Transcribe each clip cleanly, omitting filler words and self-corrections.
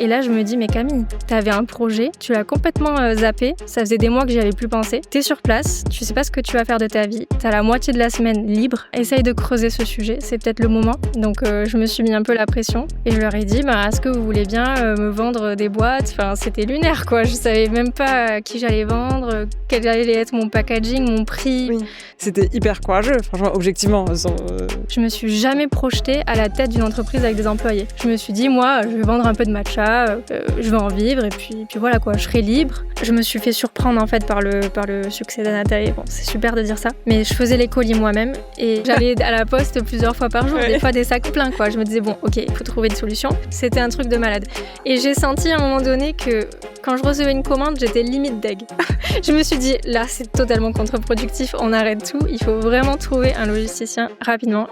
Et là, je me dis, mais Camille, t'avais un projet, tu l'as complètement zappé, ça faisait des mois que j'y avais plus pensé. T'es sur place, tu sais pas ce que tu vas faire de ta vie, t'as la moitié de la semaine libre, essaye de creuser ce sujet, c'est peut-être le moment. Donc je me suis mis un peu la pression et je leur ai dit, est-ce que vous voulez bien me vendre des boîtes ? Enfin, c'était lunaire quoi, je savais même pas à qui j'allais vendre, quel allait être mon packaging, mon prix. Oui, c'était hyper courageux, franchement, objectivement. Je me suis jamais projetée à la tête d'une entreprise avec des employés. Je me suis dit, moi, je vais vendre un peu de matcha, je vais en vivre et puis voilà quoi, je serai libre. Je me suis fait surprendre en fait par le succès d'Anatae. Bon, c'est super de dire ça, mais je faisais les colis moi-même et j'allais à la poste plusieurs fois par jour, des fois des sacs pleins quoi. Je me disais bon, ok, il faut trouver une solution. C'était un truc de malade. Et j'ai senti à un moment donné que quand je recevais une commande, j'étais limite deg. Je me suis dit là, c'est totalement contre-productif, on arrête tout. Il faut vraiment trouver un logisticien rapidement.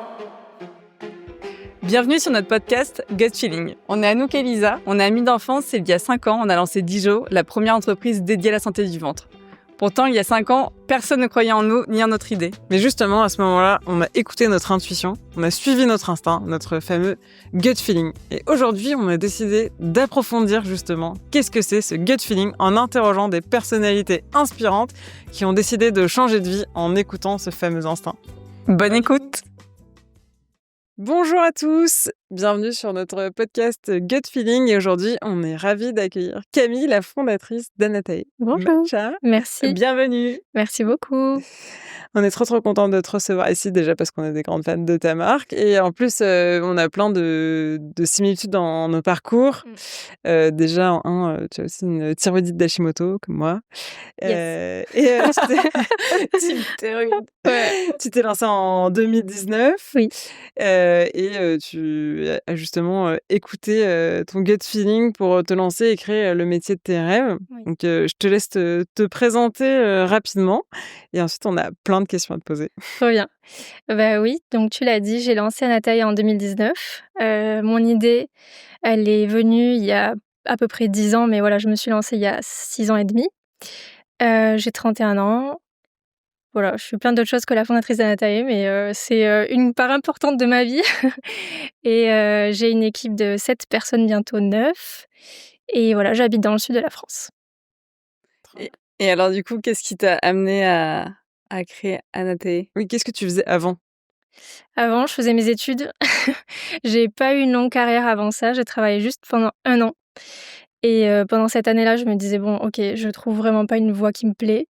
Bienvenue sur notre podcast Gut Feeling. On est Anouk et Lisa, on est amies d'enfance et il y a 5 ans, on a lancé Dijo, la première entreprise dédiée à la santé du ventre. Pourtant, il y a 5 ans, personne ne croyait en nous ni en notre idée. Mais justement, à ce moment-là, on a écouté notre intuition, on a suivi notre instinct, notre fameux gut feeling. Et aujourd'hui, on a décidé d'approfondir justement qu'est-ce que c'est ce gut feeling en interrogeant des personnalités inspirantes qui ont décidé de changer de vie en écoutant ce fameux instinct. Bonne écoute! Bonjour à tous, bienvenue sur notre podcast Gut Feeling et aujourd'hui on est ravis d'accueillir Camille, la fondatrice d'Anatae. Bonjour, Matcha. Merci. Bienvenue. Merci beaucoup. On est trop contents de te recevoir ici déjà parce qu'on est des grandes fans de ta marque et en plus on a plein de similitudes dans nos parcours. Déjà tu as aussi une thyroïdite d'Hashimoto comme moi. Yes. Tu t'es lancée en 2019. Oui. Tu as justement écouté ton gut feeling pour te lancer et créer le métier de tes rêves. Oui. Donc, je te laisse te présenter rapidement et ensuite, on a plein de questions à te poser. Trop bien. Bah oui, donc tu l'as dit, j'ai lancé Anatae en 2019. Mon idée, elle est venue il y a à peu près 10 ans, mais voilà, je me suis lancée il y a 6 ans et demi. J'ai 31 ans. Voilà, je suis plein d'autres choses que la fondatrice d'Anatae, mais c'est une part importante de ma vie. Et j'ai une équipe de 7 personnes, bientôt 9. Et voilà, j'habite dans le sud de la France. Et alors, du coup, qu'est-ce qui t'a amené à créer Anatae ? Oui, qu'est-ce que tu faisais avant ? Avant, je faisais mes études. J'ai pas eu une longue carrière avant ça. J'ai travaillé juste pendant 1 an. Et pendant cette année-là, je me disais, bon, ok, je trouve vraiment pas une voie qui me plaît.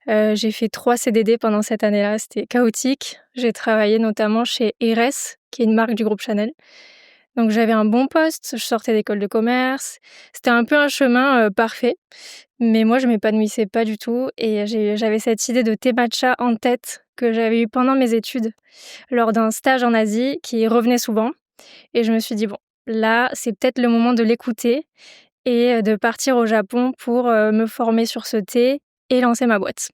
J'ai fait 3 CDD pendant cette année-là. C'était chaotique. J'ai travaillé notamment chez Eres, qui est une marque du groupe Chanel. Donc j'avais un bon poste, je sortais d'école de commerce. C'était un peu un chemin parfait. Mais moi, je m'épanouissais pas du tout. Et j'avais cette idée de thé matcha en tête que j'avais eu pendant mes études, lors d'un stage en Asie qui revenait souvent. Et je me suis dit, bon, là, c'est peut-être le moment de l'écouter et de partir au Japon pour me former sur ce thé et lancer ma boîte.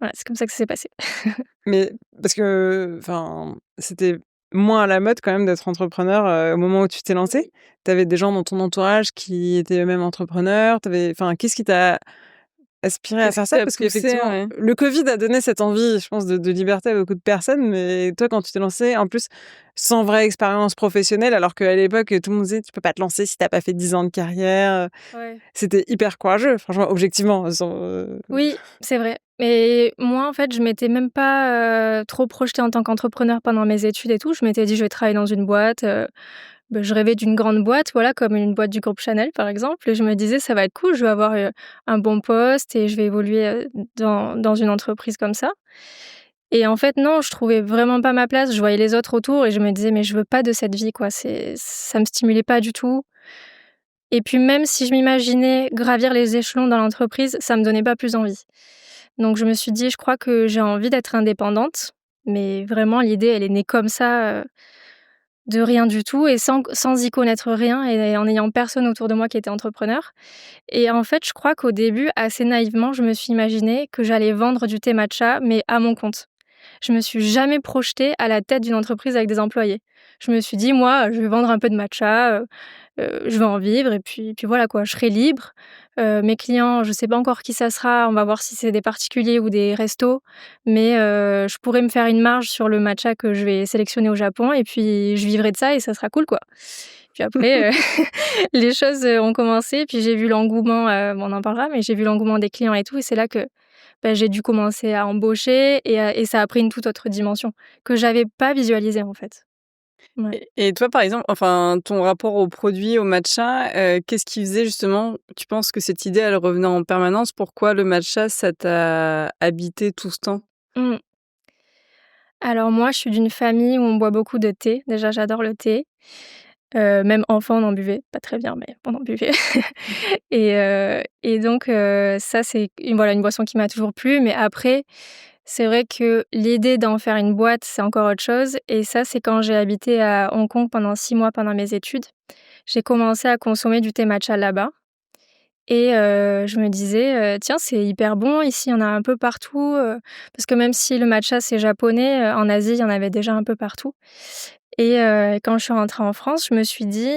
Voilà, c'est comme ça que ça s'est passé. Mais parce que c'était moins à la mode quand même d'être entrepreneur au moment où tu t'es lancée. Tu avais des gens dans ton entourage qui étaient eux-mêmes entrepreneurs. Qu'est-ce qui t'a aspiré à faire ça? Parce qu'effectivement, le Covid a donné cette envie, je pense, de liberté à beaucoup de personnes. Mais toi, quand tu t'es lancée, en plus, sans vraie expérience professionnelle, alors qu'à l'époque, tout le monde disait, tu peux pas te lancer si t'as pas fait 10 ans de carrière. Ouais. C'était hyper courageux, franchement, objectivement. Oui, c'est vrai. Mais moi, en fait, je m'étais même pas trop projetée en tant qu'entrepreneur pendant mes études et tout. Je m'étais dit, je vais travailler dans une boîte. Je rêvais d'une grande boîte, voilà, comme une boîte du groupe Chanel, par exemple. Et je me disais, ça va être cool, je vais avoir un bon poste et je vais évoluer dans une entreprise comme ça. Et en fait, non, je trouvais vraiment pas ma place. Je voyais les autres autour et je me disais, mais je veux pas de cette vie, quoi. Ça me stimulait pas du tout. Et puis même si je m'imaginais gravir les échelons dans l'entreprise, ça me donnait pas plus envie. Donc je me suis dit, je crois que j'ai envie d'être indépendante. Mais vraiment, l'idée, elle est née comme ça, de rien du tout et sans y connaître rien et en ayant personne autour de moi qui était entrepreneur. Et en fait, je crois qu'au début, assez naïvement, je me suis imaginé que j'allais vendre du thé matcha, mais à mon compte. Je me suis jamais projetée à la tête d'une entreprise avec des employés. Je me suis dit, moi, je vais vendre un peu de matcha, je vais en vivre et puis voilà quoi, je serai libre. Mes clients, je sais pas encore qui ça sera, on va voir si c'est des particuliers ou des restos, mais je pourrais me faire une marge sur le matcha que je vais sélectionner au Japon et puis je vivrai de ça et ça sera cool quoi. Puis après, les choses, ont commencé, puis j'ai vu l'engouement, bon, on en parlera, mais j'ai vu l'engouement des clients et tout et c'est là que, bah, j'ai dû commencer à embaucher et ça a pris une toute autre dimension que j'avais pas visualisée, en fait. Ouais. Et toi, par exemple, enfin, ton rapport aux produits, au matcha, qu'est-ce qui faisait justement, tu penses que cette idée, elle revenait en permanence? Pourquoi le matcha, ça t'a habité tout ce temps? Mmh. Alors moi, je suis d'une famille où on boit beaucoup de thé. Déjà, j'adore le thé. Même enfant, on en buvait. Pas très bien, mais on en buvait et donc ça, c'est une boisson qui m'a toujours plu. Mais après, c'est vrai que l'idée d'en faire une boîte, c'est encore autre chose et ça, c'est quand j'ai habité à Hong Kong pendant 6 mois pendant mes études. J'ai commencé à consommer du thé matcha là-bas et je me disais: «Tiens, c'est hyper bon ici, il y en a un peu partout», parce que même si le matcha, c'est japonais, en Asie, il y en avait déjà un peu partout et quand je suis rentrée en France, je me suis dit: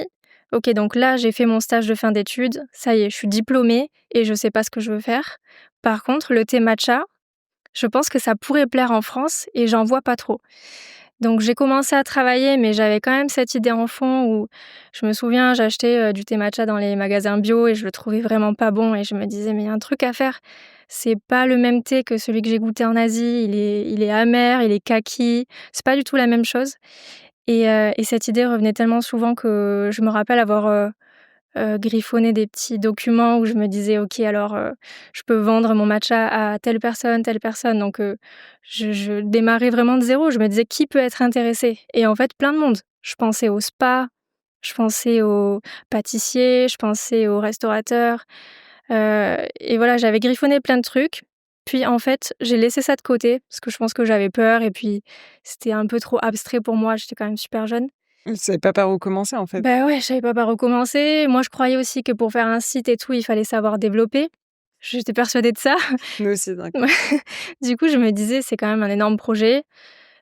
«OK, donc là, j'ai fait mon stage de fin d'études, ça y est, je suis diplômée et je sais pas ce que je veux faire. Par contre, le thé matcha, je pense que ça pourrait plaire en France et j'en vois pas trop». Donc j'ai commencé à travailler, mais j'avais quand même cette idée en fond où je me souviens, j'achetais, du thé matcha dans les magasins bio et je le trouvais vraiment pas bon et je me disais: «Mais il y a un truc à faire, c'est pas le même thé que celui que j'ai goûté en Asie, il est amer, il est kaki, c'est pas du tout la même chose» et cette idée revenait tellement souvent que je me rappelle avoir, griffonné des petits documents où je me disais: «OK, alors, je peux vendre mon matcha à telle personne», donc je démarrais vraiment de zéro. Je me disais: «Qui peut être intéressé?» et en fait, plein de monde. Je pensais aux spas, je pensais aux pâtissiers, je pensais aux restaurateurs, et voilà, j'avais griffonné plein de trucs. Puis en fait, j'ai laissé ça de côté parce que je pense que j'avais peur et puis c'était un peu trop abstrait pour moi, j'étais quand même super jeune. Tu savais pas par où commencer, en fait? Bah, ouais, je savais pas par où commencer. Moi, je croyais aussi que pour faire un site et tout, il fallait savoir développer. J'étais persuadée de ça. Nous aussi, d'accord. Ouais. Du coup, je me disais: «C'est quand même un énorme projet».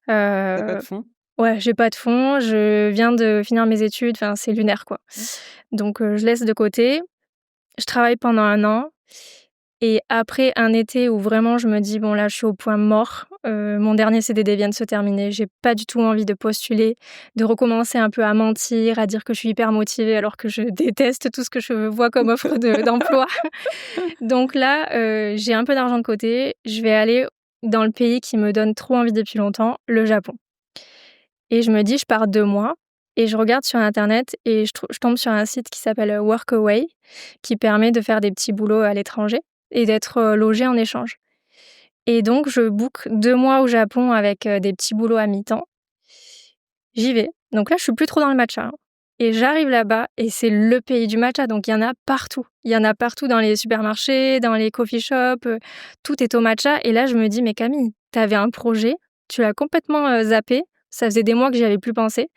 Tu pas de Heu, fond? ouais, j'ai pas de fonds, je viens de finir mes études, enfin, c'est lunaire, quoi. Donc je laisse de côté. Je travaille pendant 1 an et après un été où vraiment je me dis: «Bon là, je suis au point mort, mon dernier CDD vient de se terminer, j'ai pas du tout envie de postuler, de recommencer un peu à mentir, à dire que je suis hyper motivée alors que je déteste tout ce que je vois comme offre d'emploi». Donc là, j'ai un peu d'argent de côté, je vais aller dans le pays qui me donne trop envie depuis longtemps, le Japon et je me dis: «Je pars 2 mois» et je regarde sur internet et je tombe sur un site qui s'appelle, Workaway, qui permet de faire des petits boulots à l'étranger et d'être, logé en échange et donc je book 2 mois au Japon avec, des petits boulots à mi-temps. J'y vais. Donc là, je suis plus trop dans le matcha, hein et j'arrive là-bas et c'est le pays du matcha, donc il y en a partout. Il y en a partout dans les supermarchés, dans les coffee shops, tout est au matcha et là, je me dis: «Mais Camille, tu avais un projet, tu l'as complètement, zappé». Ça faisait des mois que j'y avais plus pensé.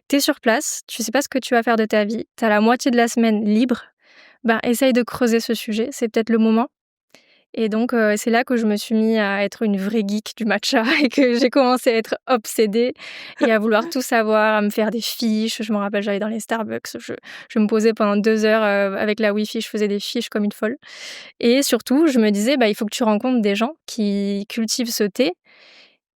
Tu es sur place, tu sais pas ce que tu vas faire de ta vie, tu as la moitié de la semaine libre, ben, essaye de creuser ce sujet, c'est peut-être le moment et donc c'est là que je me suis mis à être une vraie geek du matcha et que j'ai commencé à être obsédée et à vouloir tout savoir, à me faire des fiches. Je me rappelle, j'allais dans les Starbucks, je me posais pendant 2 heures, avec la Wi-Fi, je faisais des fiches comme une folle et surtout, je me disais: «Bah, il faut que tu rencontres des gens qui cultivent ce thé»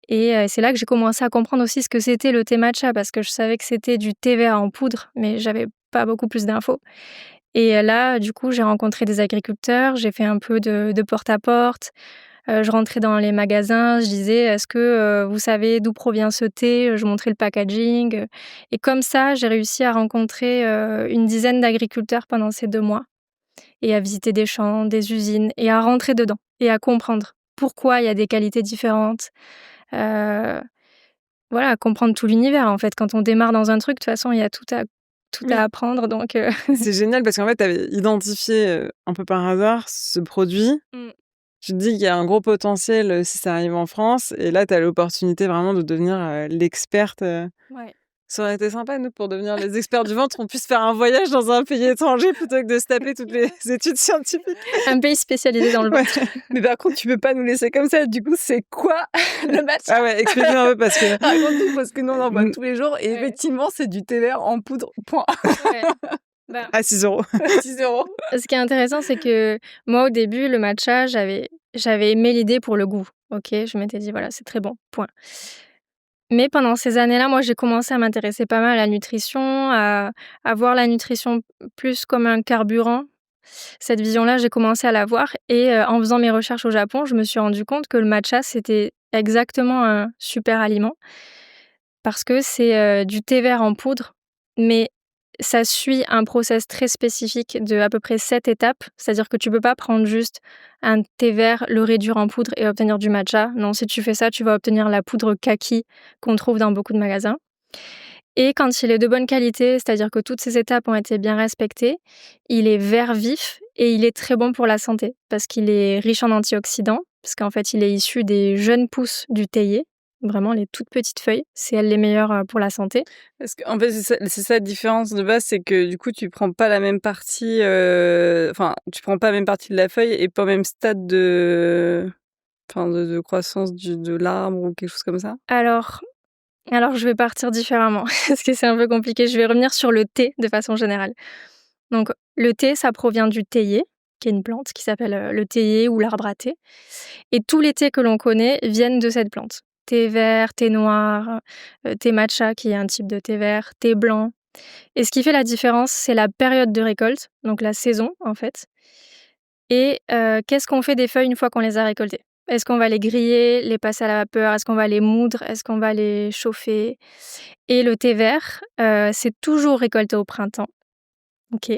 et c'est là que j'ai commencé à comprendre aussi ce que c'était le thé matcha parce que je savais que c'était du thé vert en poudre, mais j'avais pas beaucoup plus d'infos. Et là, du coup, j'ai rencontré des agriculteurs, j'ai fait un peu de porte-à-porte, je rentrais dans les magasins, je disais: «Est-ce que, vous savez d'où provient ce thé?» Je montrais le packaging, et comme ça, j'ai réussi à rencontrer, une dizaine d'agriculteurs pendant ces 2 mois et à visiter des champs, des usines et à rentrer dedans et à comprendre pourquoi il y a des qualités différentes. Heu, voilà, comprendre tout l'univers, en fait. Quand on démarre dans un truc, de toute façon, il y a tout à Oui. apprendre donc C'est génial parce qu'en fait, tu avais identifié, un peu par hasard ce produit. Mmh. Tu te dis qu'il y a un gros potentiel, si ça arrive en France et là, tu as l'opportunité vraiment de devenir, l'experte, Ouais. Ça aurait été sympa, nous, pour devenir les experts du ventre, on puisse faire un voyage dans un pays étranger plutôt que de se taper toutes les études scientifiques. Un pays spécialisé dans le Ouais. ventre. Mais par contre, tu peux pas nous laisser comme ça. Du coup, c'est quoi le match? Ah ouais, explique-nous un peu parce que raconte-nous parce que nous, on en boit tous les jours et Ouais. effectivement, c'est du thé vert en poudre, point. Ouais. Bah, À 6 €. 6 €. ce qui est intéressant, c'est que moi, au début, le matcha, j'avais aimé l'idée pour le goût. OK, je m'étais dit: «Voilà, c'est très bon, point». Mais pendant ces années-là, moi, j'ai commencé à m'intéresser pas mal à la nutrition, à voir la nutrition plus comme un carburant. Cette vision-là, j'ai commencé à l'avoir et en faisant mes recherches au Japon, je me suis rendu compte que le matcha, c'était exactement un super aliment parce que c'est, du thé vert en poudre, mais ça suit un process très spécifique de à peu près 7 étapes. C'est-à-dire que tu peux pas prendre juste un thé vert, le réduire en poudre et obtenir du matcha. Non, si tu fais ça, tu vas obtenir la poudre kaki qu'on trouve dans beaucoup de magasins. Et quand il est de bonne qualité, c'est-à-dire que toutes ces étapes ont été bien respectées, il est vert vif et il est très bon pour la santé parce qu'il est riche en antioxydants, parce qu'en fait, il est issu des jeunes pousses du théier, vraiment les toutes petites feuilles, c'est elles les meilleures, pour la santé. Parce qu'en fait, c'est ça la différence de base, c'est que du coup, tu prends pas la même partie, enfin, tu prends pas la même partie de la feuille et pas au même stade de croissance de l'arbre ou quelque chose comme ça? Alors alors je vais partir différemment parce que c'est un peu compliqué. Je vais revenir sur le thé de façon générale. Donc le thé, ça provient du théier, qui est une plante qui s'appelle, le théier ou l'arbre à thé et tous les thés que l'on connaît viennent de cette plante. Thé vert, thé noir, thé matcha qui est un type de thé vert, thé blanc et ce qui fait la différence, c'est la période de récolte, donc la saison en fait et qu'est-ce qu'on fait des feuilles une fois qu'on les a récoltées? Est-ce qu'on va les griller, les passer à la vapeur? Est-ce qu'on va les moudre? Est-ce qu'on va les chauffer? Et le thé vert, c'est toujours récolté au printemps. OK.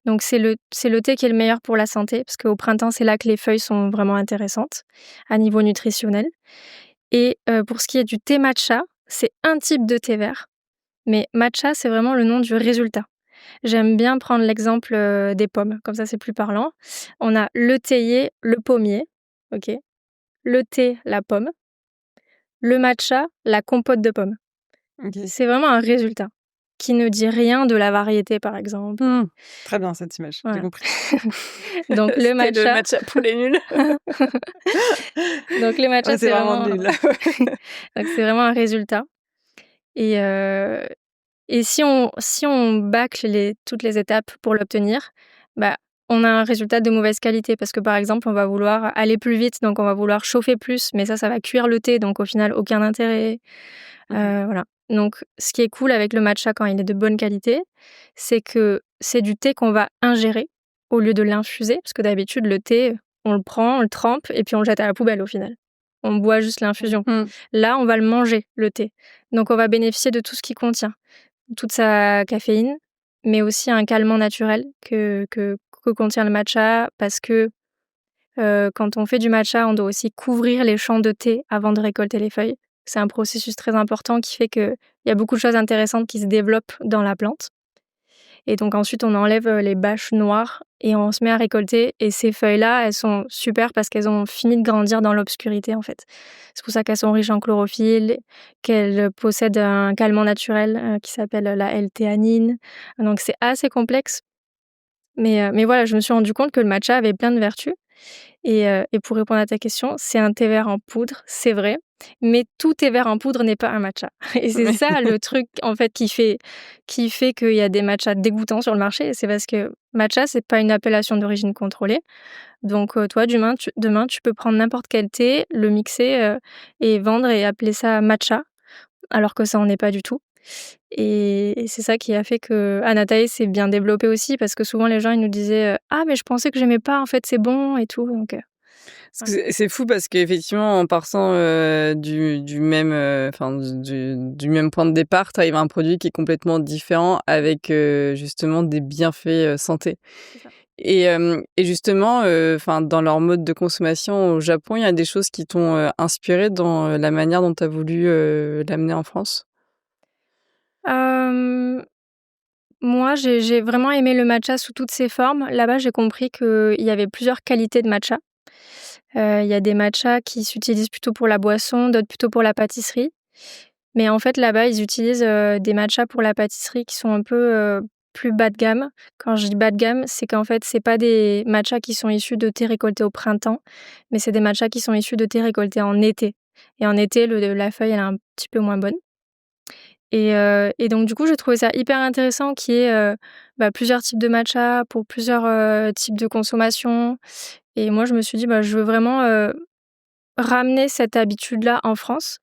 Donc c'est le thé qui est le meilleur pour la santé parce qu'au printemps, c'est là que les feuilles sont vraiment intéressantes à niveau nutritionnel et pour ce qui est du thé matcha, c'est un type de thé vert, mais matcha, c'est vraiment le nom du résultat. J'aime bien prendre l'exemple, des pommes, comme ça c'est plus parlant. On a le théier, le pommier, OK, le thé, la pomme, le matcha, la compote de pommes. OK. C'est vraiment un résultat qui ne dit rien de la variété, par exemple. Mmh. Très bien cette image, j'ai Voilà. compris. Donc le C'était le matcha matcha pour les nuls. donc le matcha, Ouais, c'est c'est vraiment vraiment nul. donc c'est vraiment un résultat et heu et si on bâcle toutes les étapes pour l'obtenir, bah, on a un résultat de mauvaise qualité parce que, par exemple, on va vouloir aller plus vite, donc on va vouloir chauffer plus, mais ça va cuire le thé, donc au final, aucun intérêt. OK. Voilà. Donc ce qui est cool avec le matcha quand il est de bonne qualité, c'est que c'est du thé qu'on va ingérer au lieu de l'infuser, parce que d'habitude le thé, on le prend, on le trempe et puis on le jette à la poubelle au final. On boit juste l'infusion. Mmh. Là, on va le manger, le thé. Donc on va bénéficier de tout ce qu'il contient, toute sa caféine, mais aussi un calmant naturel que contient le matcha parce que, quand on fait du matcha, on doit aussi couvrir les champs de thé avant de récolter les feuilles. C'est un processus très important qui fait qu'il y a beaucoup de choses intéressantes qui se développent dans la plante et donc ensuite on enlève, les bâches noires et on se met à récolter et ces feuilles-là, elles sont super parce qu'elles ont fini de grandir dans l'obscurité, en fait. C'est pour ça qu'elles sont riches en chlorophylle, qu'elles possèdent un calmant naturel, qui s'appelle la L-théanine. Donc c'est assez complexe, mais voilà, je me suis rendu compte que le matcha avait plein de vertus et pour répondre à ta question, c'est un thé vert en poudre, c'est vrai, mais tout thé vert en poudre n'est pas un matcha et c'est Oui. ça le truc, en fait, qui fait qu'il y a des matchas dégoûtants sur le marché. C'est parce que matcha, c'est pas une appellation d'origine contrôlée. Donc toi, demain, tu peux prendre n'importe quel thé, le mixer, et vendre et appeler ça matcha, alors que ça en est pas du tout et c'est ça qui a fait que Anatae s'est bien développé aussi parce que souvent les gens, ils nous disaient: «Ah mais je pensais que j'aimais pas, en fait, c'est bon et tout», donc Parce que voilà. c'est fou parce qu'effectivement, en partant, du même, enfin du même point de départ, tu arrives à un produit qui est complètement différent avec, justement des bienfaits, santé. C'est ça. Et justement, enfin dans leur mode de consommation au Japon, il y a des choses qui t'ont, inspirée dans, la manière dont tu as voulu, l'amener en France? Hem, Moi, j'ai vraiment aimé le matcha sous toutes ses formes. Là-bas, j'ai compris qu'il y avait plusieurs qualités de matcha. Il y a des matchas qui s'utilisent plutôt pour la boisson, d'autres plutôt pour la pâtisserie. Mais en fait, là-bas, ils utilisent, des matchas pour la pâtisserie qui sont un peu, plus bas de gamme. Quand je dis bas de gamme, c'est qu'en fait, c'est pas des matchas qui sont issus de thé récolté au printemps, mais c'est des matchas qui sont issus de thé récolté en été et en été, la feuille, elle est un petit peu moins bonne et donc du coup, j'ai trouvé ça hyper intéressant qu'il y ait, plusieurs types de matcha pour plusieurs, types de consommation et moi, je me suis dit: «Bah, je veux vraiment, ramener cette habitude-là en France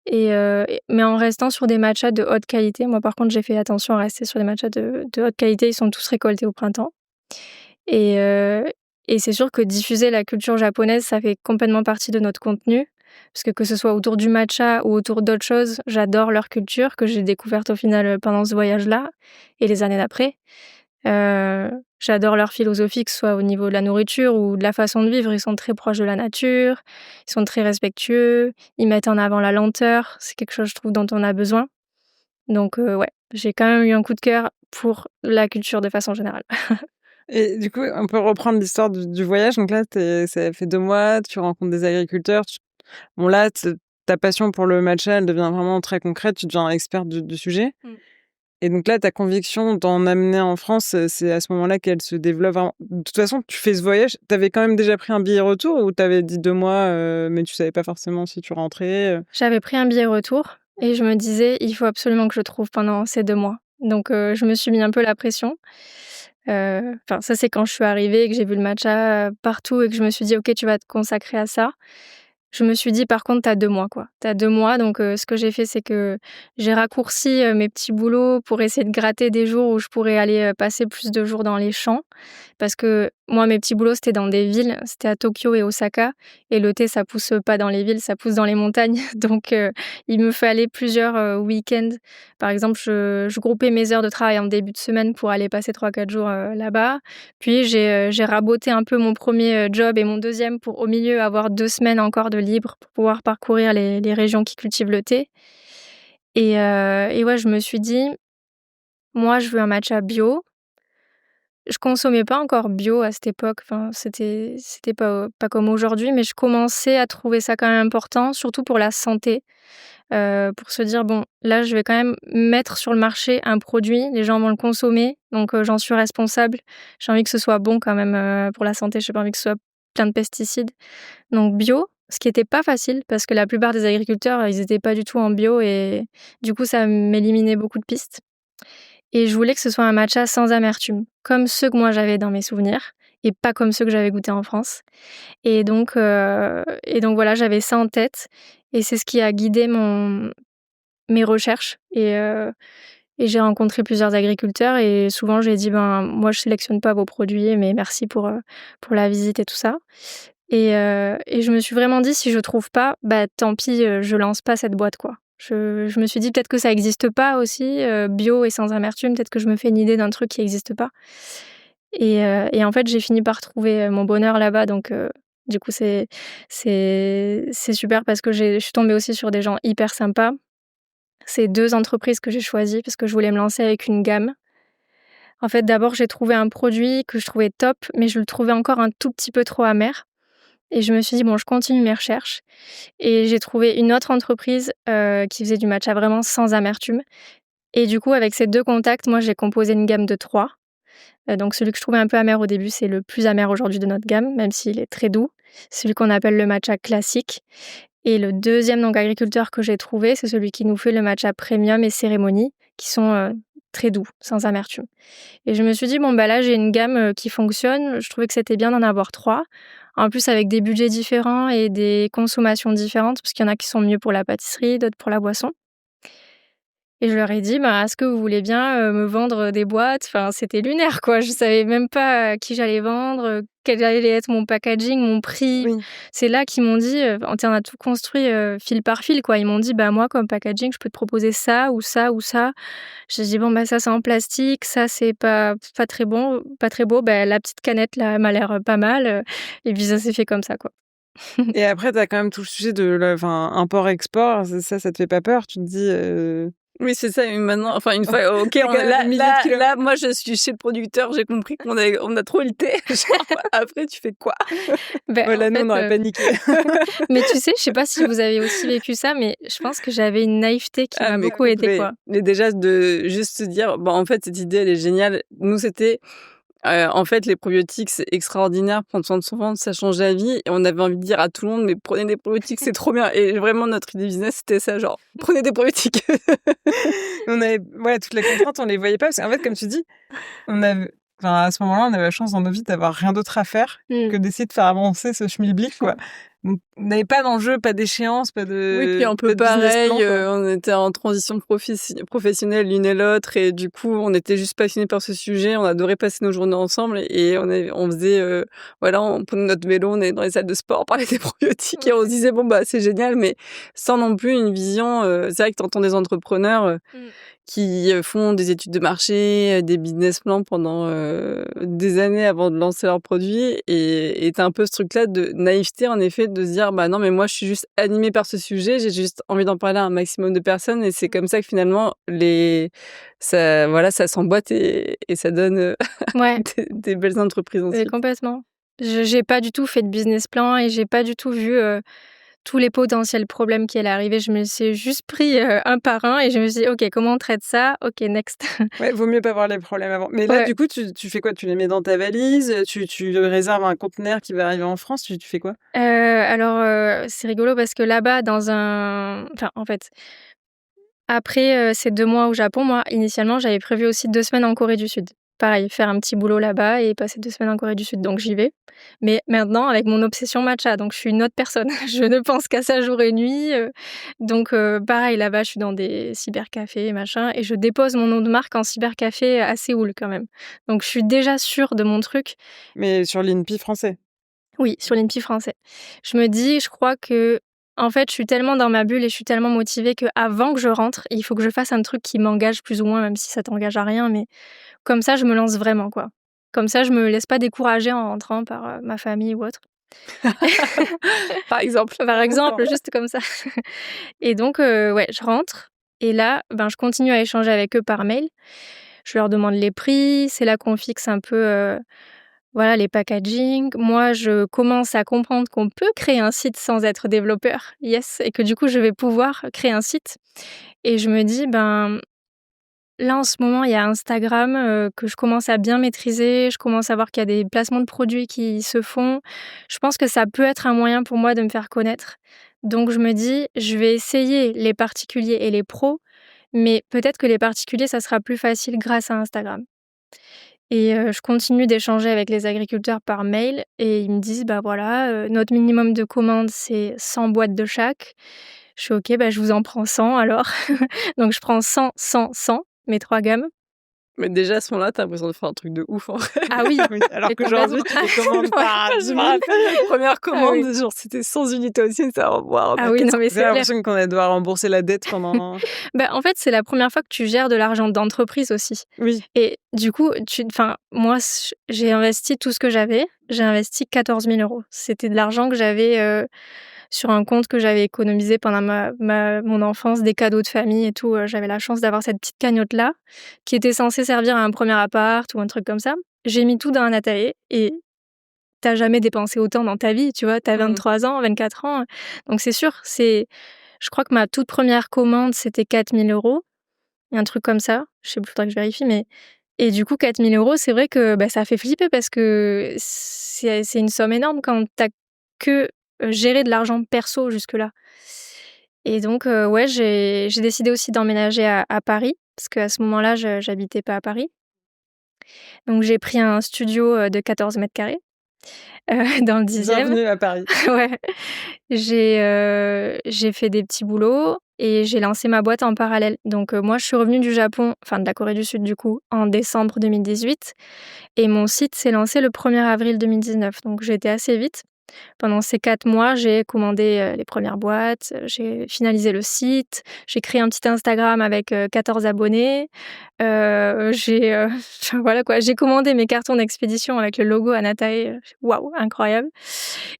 mais en restant sur des matchas de haute qualité. Moi, par contre, j'ai fait attention à rester sur des matchas de haute qualité. Ils sont tous récoltés au printemps et c'est sûr que diffuser la culture japonaise, ça fait complètement partie de notre contenu parce que ce soit autour du matcha ou autour d'autres choses, j'adore leur culture que j'ai découverte au final, pendant ce voyage-là et les années d'après. J'adore leur philosophie, que ce soit au niveau de la nourriture ou de la façon de vivre. Ils sont très proches de la nature, ils sont très respectueux, ils mettent en avant la lenteur. C'est quelque chose, je trouve, dont on a besoin. Donc ouais, j'ai quand même eu un coup de cœur pour la culture de façon générale. Et du coup, on peut reprendre l'histoire du voyage. Donc là, ça fait 2 mois, tu rencontres des agriculteurs. Bon là, ta passion pour le matcha, elle devient vraiment très concrète. Tu deviens experte du sujet. Et donc là, ta conviction d'en amener en France, c'est à ce moment-là qu'elle se développe vraiment. De toute façon, tu fais ce voyage. T'avais quand même déjà pris un billet retour ou t'avais dit 2 mois, mais tu savais pas forcément si tu rentrais J'avais pris un billet retour et je me disais: «Il faut absolument que je trouve pendant ces 2 mois». Donc je me suis mis un peu la pression. Enfin, ça, c'est quand je suis arrivée et que j'ai vu le matcha, partout et que je me suis dit: «OK, tu vas te consacrer à ça». Je me suis dit: «Par contre, tu as 2 mois, quoi. Tu as 2 mois», donc ce que j'ai fait, c'est que j'ai raccourci, mes petits boulots pour essayer de gratter des jours où je pourrais aller, passer plus de jours dans les champs. Parce que moi, mes petits boulots, c'était dans des villes, c'était à Tokyo et Osaka et le thé, ça pousse pas dans les villes, ça pousse dans les montagnes. Donc il me fallait plusieurs, week-ends. Par exemple, je groupais mes heures de travail en début de semaine pour aller passer 3-4 jours, là-bas. Puis j'ai raboté un peu mon premier job et mon deuxième pour, au milieu, avoir 2 semaines encore de libre pour pouvoir parcourir les régions qui cultivent le thé et ouais, je me suis dit: «Moi, je veux un matcha bio». Je consommais pas encore bio à cette époque, enfin, c'était pas comme aujourd'hui, mais je commençais à trouver ça quand même important, surtout pour la santé, pour se dire: «Bon, là, je vais quand même mettre sur le marché un produit, les gens vont le consommer, donc j'en suis responsable. J'ai envie que ce soit bon quand même, pour la santé, j'ai pas envie que ce soit plein de pesticides». Donc bio, ce qui était pas facile parce que la plupart des agriculteurs, ils étaient pas du tout en bio et du coup, ça m'éliminait beaucoup de pistes. Et je voulais que ce soit un matcha sans amertume, comme ceux que moi j'avais dans mes souvenirs et pas comme ceux que j'avais goûtés en France. Et donc voilà, j'avais ça en tête et c'est ce qui a guidé mes recherches et j'ai rencontré plusieurs agriculteurs et souvent j'ai dit: «Ben, moi je sélectionne pas vos produits, mais merci pour la visite et tout ça». Et je me suis vraiment dit: «Si je trouve pas, bah, tant pis, je lance pas cette boîte, quoi». Je me suis dit: «Peut-être que ça existe pas aussi, bio et sans amertume, peut-être que je me fais une idée d'un truc qui existe pas». Et en fait, j'ai fini par trouver, mon bonheur là-bas donc du coup, c'est super parce que je suis tombée aussi sur des gens hyper sympas. C'est 2 entreprises que j'ai choisies parce que je voulais me lancer avec une gamme. En fait, d'abord, j'ai trouvé un produit que je trouvais top, mais je le trouvais encore un tout petit peu trop amer et je me suis dit: «Bon, je continue mes recherches» et j'ai trouvé une autre entreprise, qui faisait du matcha vraiment sans amertume et du coup, avec ces 2 contacts, moi, j'ai composé une gamme de 3. Donc celui que je trouvais un peu amer au début, c'est le plus amer aujourd'hui de notre gamme, même s'il est très doux. Celui qu'on appelle le matcha classique et le deuxième donc agriculteur que j'ai trouvé, c'est celui qui nous fait le matcha premium et cérémonie, qui sont, très doux, sans amertume. Et je me suis dit: «Bon, bah, là, j'ai une gamme, qui fonctionne». Je trouvais que c'était bien d'en avoir 3. En plus, avec des budgets différents et des consommations différentes, parce qu'il y en a qui sont mieux pour la pâtisserie, d'autres pour la boisson. Et je leur ai dit: «Bah, est-ce que vous voulez bien, me vendre des boîtes?» Enfin, c'était lunaire, quoi. Je savais même pas à qui j'allais vendre, quel allait être mon packaging, mon prix. Oui. C'est là qu'ils m'ont dit, on a tout construit, fil par fil, quoi. Ils m'ont dit: «Bah, moi, comme packaging, je peux te proposer ça ou ça ou ça». J'ai dit: «Bon, bah, ça, c'est en plastique, ça, c'est pas très bon, pas très beau. Bah, la petite canette, là, elle m'a l'air, pas mal», et puis ça s'est fait comme ça, quoi. Et après, tu as quand même tout le sujet de import-export. Ça te fait pas peur? Tu te dis. Oui, c'est ça. Et maintenant, enfin, une fois, OK, C'est quand même des milliers de kilomètres. là, moi, je suis chez le producteur. J'ai compris on a trop le thé. Genre, après, tu fais quoi? Bah, Voilà, en nous, fait, on aurait paniqué. mais tu sais, je sais pas si vous avez aussi vécu ça, mais je pense que j'avais une naïveté qui m'a Mais beaucoup aidée, complet. quoi. Mais déjà, de juste se dire, bon, en fait, cette idée, elle est géniale. Nous, c'était, en fait, les probiotiques, c'est extraordinaire. Prendre soin de son ventre, ça change la vie. Et on avait envie de dire à tout le monde, mais prenez des probiotiques, c'est trop bien. Et vraiment, notre idée business, c'était ça, genre, prenez des probiotiques. On avait toutes les contraintes, on les voyait pas parce qu'en fait, comme tu dis, à ce moment-là, on avait la chance dans nos vies d'avoir rien d'autre à faire Mmh. que d'essayer de faire avancer ce schmilblick, quoi. vous n'avez pas d'enjeu, pas d'échéance, pas Oui, de puis un peu pas de business pareil, plan, quoi. on était en transition professionnelle l'une et l'autre et du coup, on était juste passionnés par ce sujet, on adorait passer nos journées ensemble et on faisait, voilà, on prenait notre vélo, on allait dans les salles de sport, on parlait des probiotiques et on se disait: «Bon, bah, c'est génial», mais sans non plus une vision, c'est vrai que tu entends des entrepreneurs, Mmh. qui, font des études de marché, des business plans pendant, des années avant de lancer leurs produits et tu as un peu ce truc-là de naïveté, en effet, de se dire: «Bah, non, mais moi, je suis juste animée par ce sujet, j'ai juste envie d'en parler à un maximum de personnes» et c'est comme ça que finalement ça voilà, ça s'emboîte et ça donne, Ouais, des belles entreprises ensuite. complètement. J'ai pas du tout fait de business plan et j'ai pas du tout vu, tous les potentiels problèmes qui allaient arriver. Je me suis juste pris, un par un et je me suis dit: «OK, comment on traite ça? OK, next». Ouais, vaut mieux pas voir les problèmes avant. Mais là, Ouais. du coup, tu fais quoi? Tu les mets dans ta valise? Tu réserves un conteneur qui va arriver en France? Tu fais quoi? Alors, c'est rigolo parce que là-bas en fait, après, ces 2 mois au Japon, moi, initialement, j'avais prévu aussi 2 semaines en Corée du Sud. Pareil, faire un petit boulot là-bas et passer 2 semaines en Corée du Sud, donc j'y vais. Mais maintenant avec mon obsession matcha, donc je suis une autre personne. Je ne pense qu'à ça jour et nuit, donc pareil, là-bas, je suis dans des cybercafés, machin et je dépose mon nom de marque en cybercafé à Séoul quand même. Donc je suis déjà sûre de mon truc. Mais sur l'INPI français? Oui, sur l'INPI français. Je me dis, je crois que en fait, je suis tellement dans ma bulle et je suis tellement motivée qu'avant que je rentre, il faut que je fasse un truc qui m'engage plus ou moins, même si ça t'engage à rien, mais comme ça, je me lance vraiment, quoi. Comme ça, je me laisse pas décourager en rentrant par, ma famille ou autre. Par exemple. Par exemple, juste comme ça. Et donc, ouais, je rentre et là, ben, je continue à échanger avec eux par mail. Je leur demande les prix, c'est là qu'on fixe un peu, voilà, les packaging. Moi, je commence à comprendre qu'on peut créer un site sans être développeur. Yes, et que du coup, je vais pouvoir créer un site et je me dis: «Ben, là, en ce moment, il y a Instagram, que je commence à bien maîtriser. Je commence à voir qu'il y a des placements de produits qui se font. Je pense que ça peut être un moyen pour moi de me faire connaître. Donc je me dis: «Je vais essayer les particuliers et les pros, mais peut-être que les particuliers, ça sera plus facile grâce à Instagram». Et je continue d'échanger avec les agriculteurs par mail et ils me disent: «Bah, voilà, notre minimum de commande, c'est 100 boîtes de chaque». Je fais: «OK, bah, je vous en prends 100 alors». Donc je prends 100, 100, 100, mes 3 gammes. Mais déjà à ce moment-là, tu as l'impression de faire un truc de ouf, en vrai. Ah oui, Oui, alors mais qu'aujourd'hui, complètement. tu les commandes par Je 10 me 000. rappelle la première Ah oui. commande, genre c'était 100 unités aussi, c'était waouh, Ah oui, non, mais J'ai c'est clair. l'impression qu'on va devoir rembourser la dette pendant Bah, en fait, c'est la première fois que tu gères de l'argent d'entreprise aussi oui, et du coup, moi, j'ai investi tout ce que j'avais. J'ai investi 14 000 €. C'était de l'argent que j'avais, sur un compte que j'avais économisé pendant mon enfance, des cadeaux de famille et tout, j'avais la chance d'avoir cette petite cagnotte-là, qui était censée servir à un premier appart ou un truc comme ça. J'ai mis tout dans un atelier et tu jamais dépensé autant dans ta vie, tu vois? Tu as Mmh. 23 ans, 24 ans, donc c'est sûr, je crois que ma toute première commande, c'était 4 000 €, un truc comme ça. Je sais plus, faudrait que je vérifie, mais et du coup 4 000 €, c'est vrai que, bah, ça fait flipper parce que c'est une somme énorme quand tu que, géré de l'argent perso jusque-là et donc ouais, j'ai décidé aussi d'emménager à Paris parce qu'à ce moment-là, j'habitais pas à Paris. Donc j'ai pris un studio, de 14 m², dans le 10e. bienvenue à Paris. Ouais. J'ai fait des petits boulots et j'ai lancé ma boîte en parallèle. Donc moi, je suis revenue du Japon, enfin de la Corée du Sud du coup, en décembre 2018 et mon site s'est lancé le 1er avril 2019. Donc j'ai été assez vite. Pendant ces 4 mois, j'ai commandé, les premières boîtes, j'ai finalisé le site, j'ai créé un petit Instagram avec, 14 abonnés. Enfin voilà quoi, j'ai commandé mes cartons d'expédition avec le logo Anatae, waouh, incroyable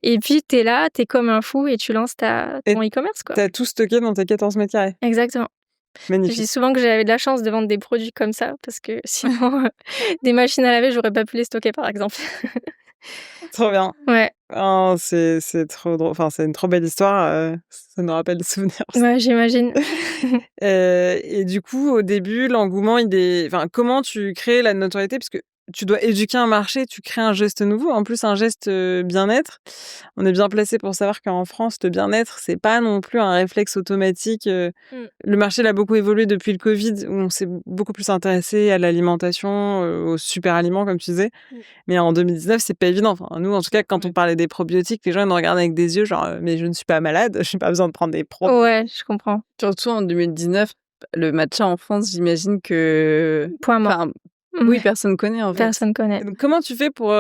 et puis tu es là, tu es comme un fou et tu lances Et ton e-commerce quoi. tu as tout stocké dans tes 14 m²? Exactement. Je dis Magnifique. souvent que j'avais de la chance de vendre des produits comme ça parce que sinon, des machines à laver, j'aurais pas pu les stocker par exemple. Trop bien. Ouais, Oh, c'est trop drôle. Enfin, c'est une trop belle histoire, ça nous rappelle des souvenirs aussi. ouais, j'imagine. Et du coup, au début, l'engouement, enfin, comment tu crées la notoriété? Parce que tu dois éduquer un marché, tu crées un geste nouveau, en plus un geste bien-être. On est bien placé pour savoir qu'en France, le bien-être, c'est pas non plus un réflexe automatique. Le marché il a beaucoup évolué depuis le Covid, où on s'est beaucoup plus intéressé à l'alimentation, aux super aliments, comme tu disais. Mais en 2019, c'est pas évident. Enfin, nous, en tout cas, quand on parlait des probiotiques, les gens ils nous regardaient avec des yeux genre mais je ne suis pas malade, je n'ai pas besoin de prendre des probiotiques. Ouais, je comprends. Surtout en 2019, le matcha en France, j'imagine que... Point mort. Enfin, oui, personne connaît en fait. Personne connaît. Donc, comment tu fais pour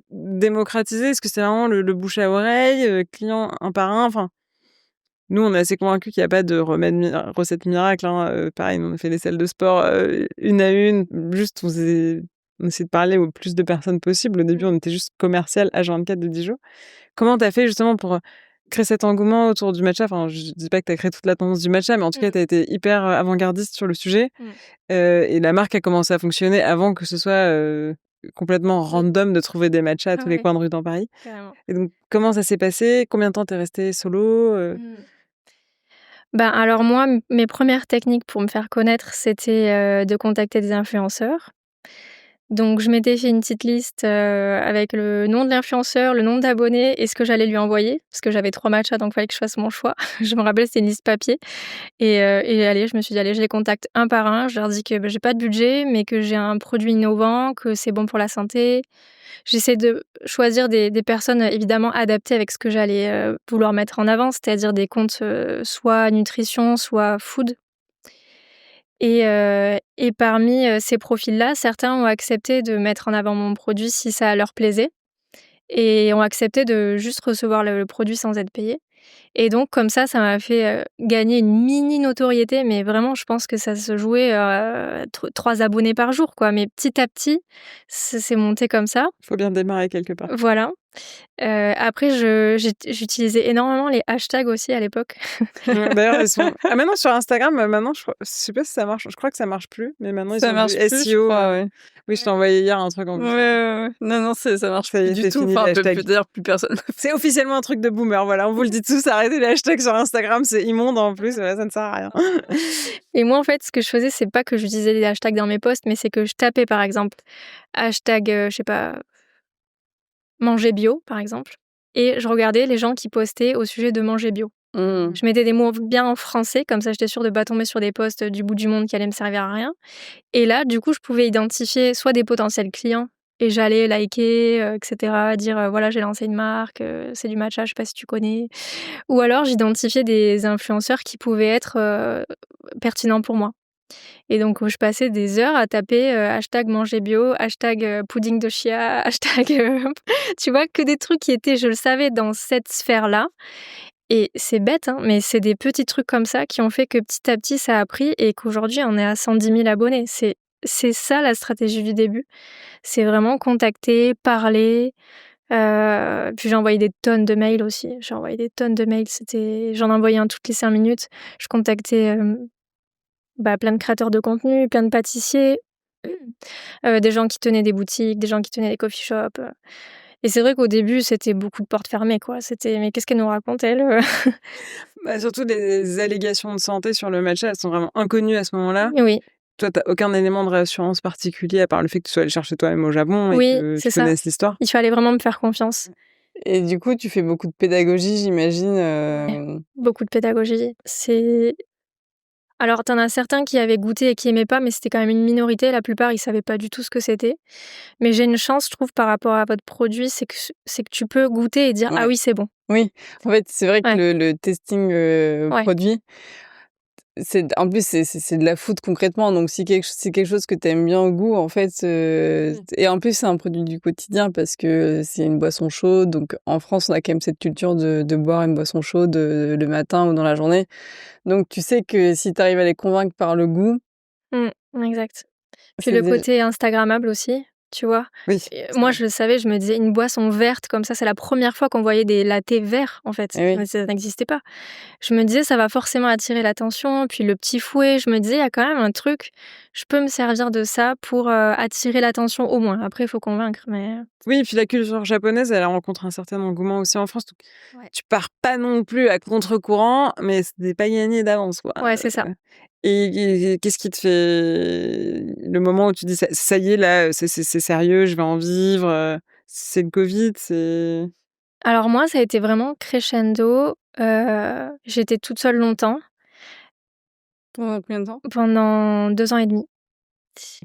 démocratiser? Est-ce que c'est vraiment le bouche à oreille, client un par un? Enfin, nous, on est assez convaincus qu'il n'y a pas de recette miracle. Pareil, on a fait les salles de sport une à une. Juste, on essayait de parler au plus de personnes possible. Au début, on était juste commercial H24 de Dijon. Comment tu as fait justement pour créer cet engouement autour du matcha? Enfin, je dis pas que tu as créé toute la tendance du matcha, mais en tout cas, tu as été hyper avant-gardiste sur le sujet. Et la marque a commencé à fonctionner avant que ce soit complètement random de trouver des matchas à tous les coins de rue dans Paris. Carrément. Et donc, comment ça s'est passé? Combien de temps t'es restée solo? Alors moi, mes premières techniques pour me faire connaître, c'était de contacter des influenceurs. Donc je m'étais fait une petite liste avec le nom de l'influenceur, le nombre d'abonnés et ce que j'allais lui envoyer, parce que j'avais 3 matchs, donc il fallait que je fasse mon choix. Je me rappelle, c'était une liste papier. Et allez, je me suis dit: «Allez, je les contacte un par un». Je leur dis que, j'ai pas de budget, mais que j'ai un produit innovant, que c'est bon pour la santé. J'essaie de choisir des personnes, évidemment adaptées avec ce que j'allais vouloir mettre en avant, c'est-à-dire des comptes soit nutrition, soit food. Et parmi ces profils-là, certains ont accepté de mettre en avant mon produit si ça leur plaisait et ont accepté de juste recevoir le produit sans être payés. Et donc comme ça m'a fait gagner une mini notoriété, mais vraiment je pense que ça se jouait 3 abonnés par jour, quoi. Mais petit à petit, c'est monté comme ça. Faut bien démarrer quelque part. Voilà. Après j'utilisais énormément les hashtags aussi à l'époque. Ouais, d'ailleurs, ils sont... maintenant sur Instagram, maintenant, je sais pas si ça marche. Je crois que ça marche plus, mais maintenant, Ça ils sont marche du plus, je SEO. crois, ouais. Oui, je t'ai envoyé hier un truc en plus. Ouais. Non, ça marche Ça y est, plus du c'est tout. fini, Enfin, les hashtags. d'ailleurs, plus personne. C'est officiellement un truc de boomer, voilà. On vous le dit tous, arrêtez les hashtags sur Instagram, c'est immonde en plus, ça ne sert à rien. Et moi, en fait, ce que je faisais, c'est pas que j'utilisais des hashtags dans mes posts, mais c'est que je tapais, par exemple, hashtag, je sais pas, manger bio, par exemple, et je regardais les gens qui postaient au sujet de manger bio. Je mettais des mots bien en français, comme ça j'étais sûre de pas tomber sur des posts du bout du monde qui allaient me servir à rien. Et là, du coup, je pouvais identifier soit des potentiels clients et j'allais liker, etc., dire voilà, j'ai lancé une marque, c'est du matcha, je sais pas si tu connais. Ou alors j'identifiais des influenceurs qui pouvaient être pertinents pour moi. Et donc je passais des heures à taper hashtag manger bio, hashtag pudding de chia, hashtag tu vois, que des trucs qui étaient, je le savais, dans cette sphère-là. Et c'est bête, hein, mais c'est des petits trucs comme ça qui ont fait que petit à petit ça a pris et qu'aujourd'hui on est à 110 000 abonnés. C'est ça la stratégie du début. C'est vraiment contacter, parler. Puis j'ai envoyé des tonnes de mails aussi. J'en envoyais un toutes les 5 minutes. Je contactais plein de créateurs de contenu, plein de pâtissiers, des gens qui tenaient des boutiques, des gens qui tenaient des coffee shops. Et c'est vrai qu'au début, c'était beaucoup de portes fermées, quoi. C'était: «Mais qu'est-ce qu'elle nous raconte, elle?» Surtout les allégations de santé sur le matcha, elles sont vraiment inconnues à ce moment-là. Oui. Toi, t'as aucun élément de réassurance particulier à part le fait que tu sois allé chercher toi-même au Japon et Oui, que c'est tu ça. connaisses l'histoire. Il fallait vraiment me faire confiance. Et du coup, tu fais beaucoup de pédagogie, j'imagine. Beaucoup de pédagogie. Alors, t'en as certains qui avaient goûté et qui aimaient pas, mais c'était quand même une minorité. La plupart, ils savaient pas du tout ce que c'était. Mais j'ai une chance, je trouve, par rapport à votre produit, c'est que tu peux goûter et dire: Ouais. «Ah oui, c'est bon». Oui, en fait, c'est vrai que Ouais. le testing produit, en plus, c'est de la food concrètement. Donc, si c'est quelque chose que tu aimes bien au goût, en fait, et en plus, c'est un produit du quotidien parce que c'est une boisson chaude. Donc, en France, on a quand même cette culture de boire une boisson chaude le matin ou dans la journée. Donc, tu sais que si tu arrives à les convaincre par le goût, Exact. Puis c'est le déjà... côté instagrammable aussi, tu vois? Oui. Moi, je le savais, je me disais: «Une boisson verte comme ça», c'est la première fois qu'on voyait des lattés verts, en fait. Eh oui. Mais ça n'existait pas. Je me disais: «Ça va forcément attirer l'attention». Puis le petit fouet, je me disais: «Il y a quand même un truc, je peux me servir de ça pour attirer l'attention au moins». Après, il faut convaincre, mais Oui, et puis la culture japonaise, elle rencontre un certain engouement aussi en France. Donc ouais. tu pars pas non plus à contre-courant, mais ce n'est pas gagné d'avance, quoi. Ouais, c'est ça. Et qu'est-ce qui te fait le moment où tu dis ça y est là, c'est sérieux, je vais en vivre, c'est le Covid, c'est Alors moi, ça a été vraiment crescendo. J'étais toute seule longtemps, Pendant combien de temps? pendant 2 ans et demi.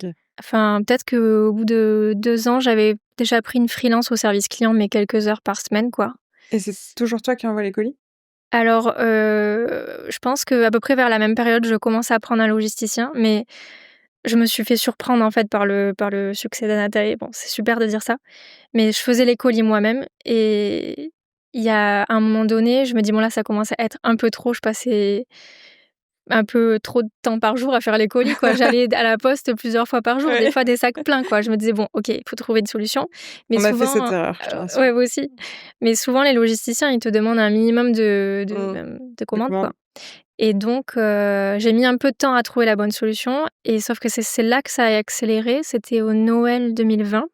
OK. Enfin, peut-être qu'au bout de 2 ans, j'avais déjà pris une freelance au service client, mais quelques heures par semaine, quoi. Et c'est toujours toi qui envoies les colis? Alors, je pense qu'à peu près vers la même période, je commençais à prendre un logisticien, mais je me suis fait surprendre, en fait, par le succès d'Anata et bon, c'est super de dire ça, mais je faisais les colis moi-même et il y a un moment donné, je me dis: «Bon, là, ça commence à être un peu trop». Je passais un peu trop de temps par jour à faire les colis, quoi. J'allais à la poste plusieurs fois par jour, des Ouais. fois des sacs pleins, quoi. Je me disais: «Bon, OK, il faut trouver une solution». Mais On a fait souvent, cette erreur, je te rassure. ouais, vous aussi. Mais souvent, les logisticiens, ils te demandent un minimum de De commandes, commande. quoi. Et donc, j'ai mis un peu de temps à trouver la bonne solution et sauf que c'est là que ça a accéléré. C'était au Noël 2020